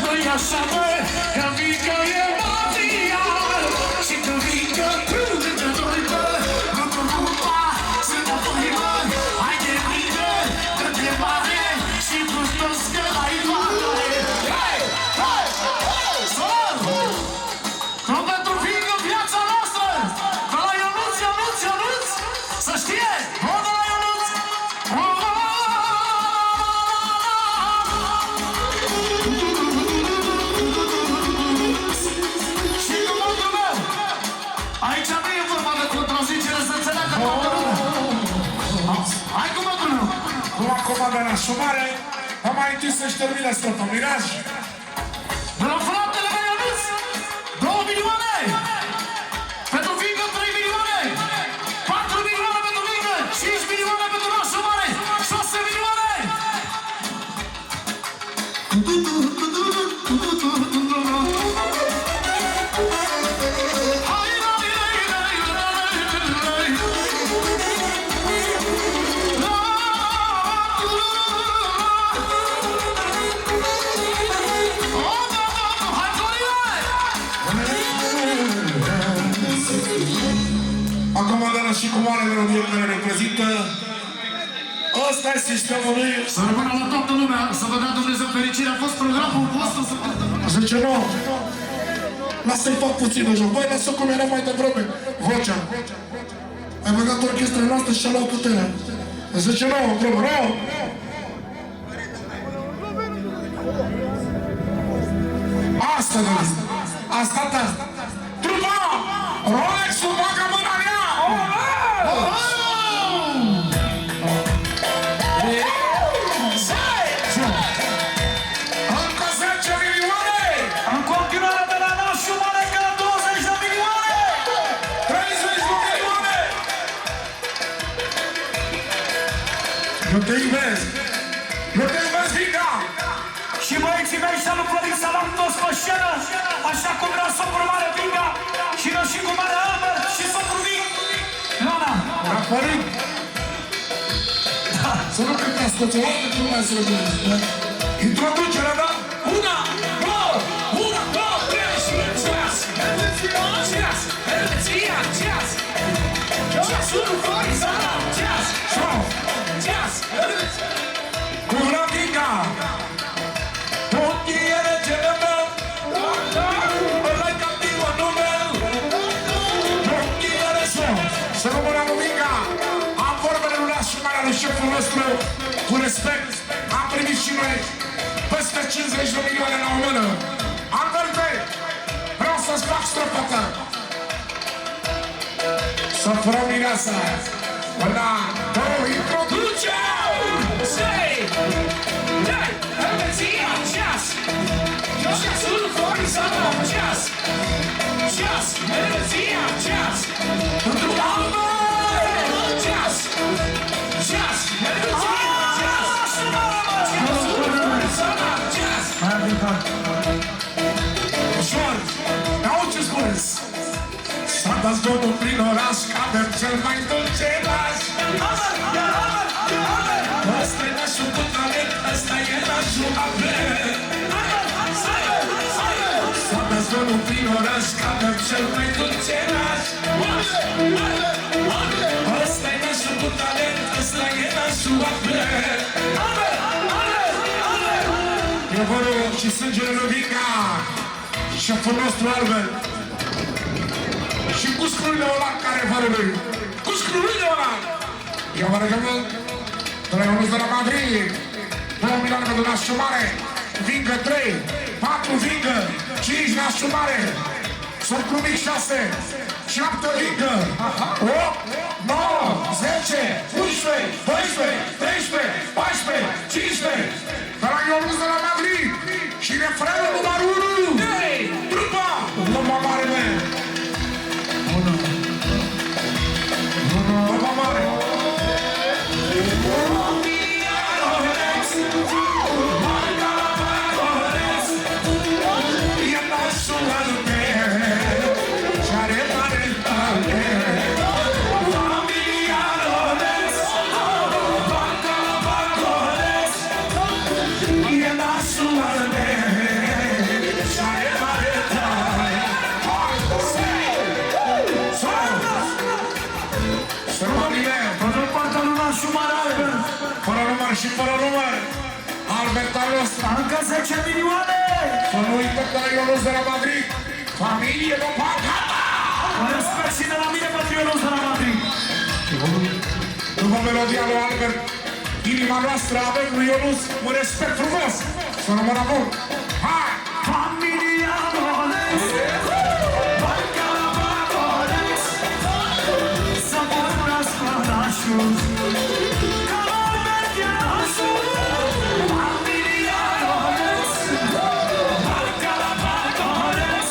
nu-i așa, mă, că vii că e mafia. Și tu vii că tu lângă noi, mă, nu cu culpa, sunt apoi, mă. Hai de mine, dă-te mare și gustos că ai mare. Hei, hei, hei, sol! Nu pentru fiică viața noastră, de la Ionuț, Ionuț, Ionuț, să știe, o de la Ionuț, și cu mătul meu, aici nu e vorba de contrazicere, să înțeleagă toată lumea. Hai cu mătul meu. Nu acum de la sumare, mai întâi să-și termine stotul, Miraj. De la fratele meu Ionuț, 2 milioane! Pentru fiică 3 milioane! 4 milioane pentru fiică! 5 milioane pentru nașul mare! 6 milioane! Acum, doamna și cu mare melodie care reprezintă, ăsta e sistemul lui. Să rămână la toată lumea, să vă dea Dumnezeu fericire. A fost programul vostru să... Zice, nu, lasă-i fac puțin de joc. Băi, lasă cum era mai devreme. Vocea. Ai băgat orchestra noastră și a luat puterea. Zice, nu, probă, nu. Asta, asta, asta. Trupa! Rolex-ul bagă mâna în ea! Încă 10 milioane! În continuare de la nașul mare că 20 de milioane! 30 de milioane! Eu te iubesc! Eu te iubesc, Vica! Și băieții mei și-a lui Florin Salam toți pe scenă, așa cum era socru mare Vinga și Roșicu mare Albert și socru Ving, Ioana. La Florin! Să nu cântați toți o dată, că nu mai se răgâneți. Introducerea, da? 1, 2, 3, ceas! Ceas! Elveția, ceas! Ceasul lui Florin Salam, ceas! Ceas! Cu Vladica! Pontiere cele meu, ăla-i campionul meu. Pontiere sunt, să rămână Lumica. Am vorbele lui nașul mare lui șeful nostru, cu respect. Am primit și noi peste 50 de milioane la o mână. Alberte, vreau să-ți fac strofata. Să fără mireasa. Ăla, două, introduce! Sei! Dai! Elveția, ceas! Ceasul lui Florin Salam, ceas! Ceas! Elveția, ceas! Pentru Albert! Ceas! Ceas! Elveția, ceas! Ceasul lui Florin Salam, ceas! Ușor! Auzi ce spuneți? S-a dat zgonul prin oraș, că avem cel mai dulce laș! Ăsta-i nașul cu talent, ăsta e nașul avem. S-a dat zgonul prin oraș, că avem cel mai dulce laș. Ăsta-i nașul cu talent, ăsta e nașul avem. Eu vă rog și sângele lui Vica, șeful nostru Albert. Și cu scrurile ăla care vă lui. Cu scrurile ăla! Eu vă rugăm de la Ionuț de la Madrid, 2 milioane pentru nașul mare, Vingă 3, 4 Vingă, 5 nașul mare, Socru mic 6, 7 Vingă, 8, 9, 10, 11, 12, 13, 14, 15, de la Ionuț de la Madrid și refrenul numărul 1. Hey, trupa! Trupa mare, mă! Trupa mare! Sua și fără număr. Albert Alos. Încă 10 milioane! Să nu uită că la Ionuț de la Madrid. Familie de Pagata! Mă respect și de la mine, Ionuț de la Madrid. După melodia lui Albert, inima noastră avem lui Ionuț un respect frumos. Să rămână bun. Hai! Familia Rolex, Banca Rolex, să vorbească nașul, ca Albertiașul. Familia Rolex, Banca Rolex,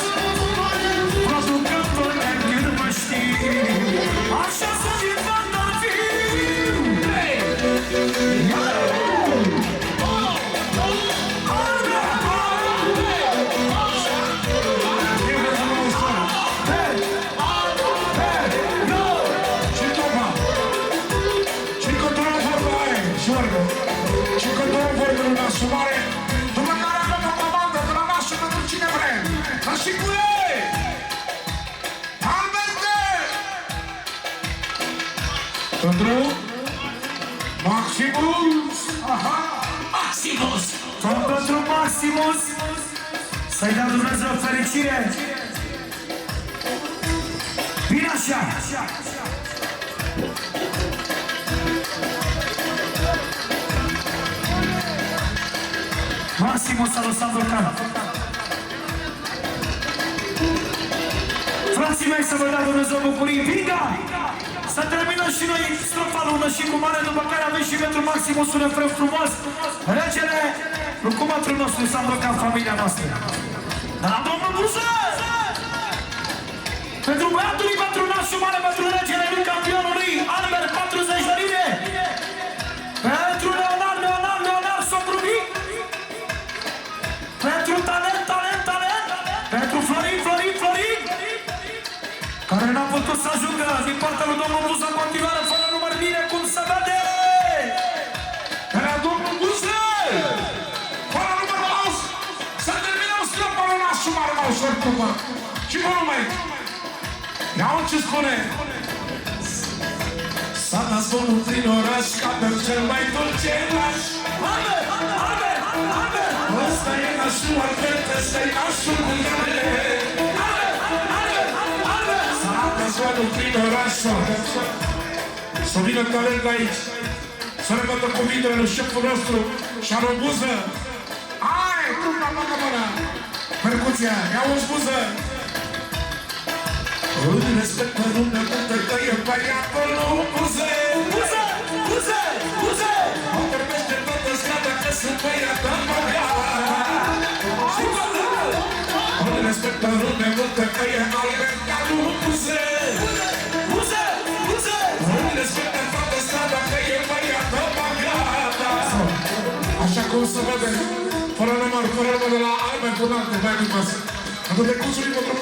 producător de când mă știi, așa să fie fantastic. Și continuăm vorbele în asumare, după care avem o comandă de la masă pentru cine vrem. Ca și cu ei! Alberte! Pentru Maximus! Aha! Maximus! Tot pentru Maximus! Să-i dea Dumnezeu fericire! Bine așa! Maximus Alessandro Can. Frații mei, să vă dea Dumnezeu bucurii. Vinga! Să terminăm și noi strofa lună și cu mare, după care avem și pentru Maximus un refren frumos. Regele, locomotorul nostru, Sandro Can, familia noastră. De la domnul Buză! Pentru băiatul lui, pentru nașul mare, pentru regele lui, campionului, Albert, 40 de lire. Pentru Leonard Sobruni. Pentru talent. Pentru Florin. Care n-a putut să ajungă din partea lui domnul Buză în continuare, fără număr bine, cum se vede. De la domnul Buză! Fără număr paus! Să terminăm scăpul în asumare, mă ușor tupă. Și vă numai! Iau ce spune! S-a născut prin oraș ca pe cel mai dulce laș. Albert! Ăsta e nașul Albert, ăsta e nașul Mângăle. S-a născut prin oraș, să vină talent aici. Să repătă cuvintele lui șeful nostru, Șaron Buză. Hai, tu mă bagă mâna! Percuția, ia-o-ți Buză! Îl respectă lumea multă că e băiatul lui Buză! Buză! Mă vorbește toată strada că sunt băiatul băiat! Îl respectă lumea multă că e Alberta lui Buză! Îl respectă toată strada că e băiatul băiat! Așa cum se vede, fără număr de la Albert Donate, mai din masă. Atât de cursul pentru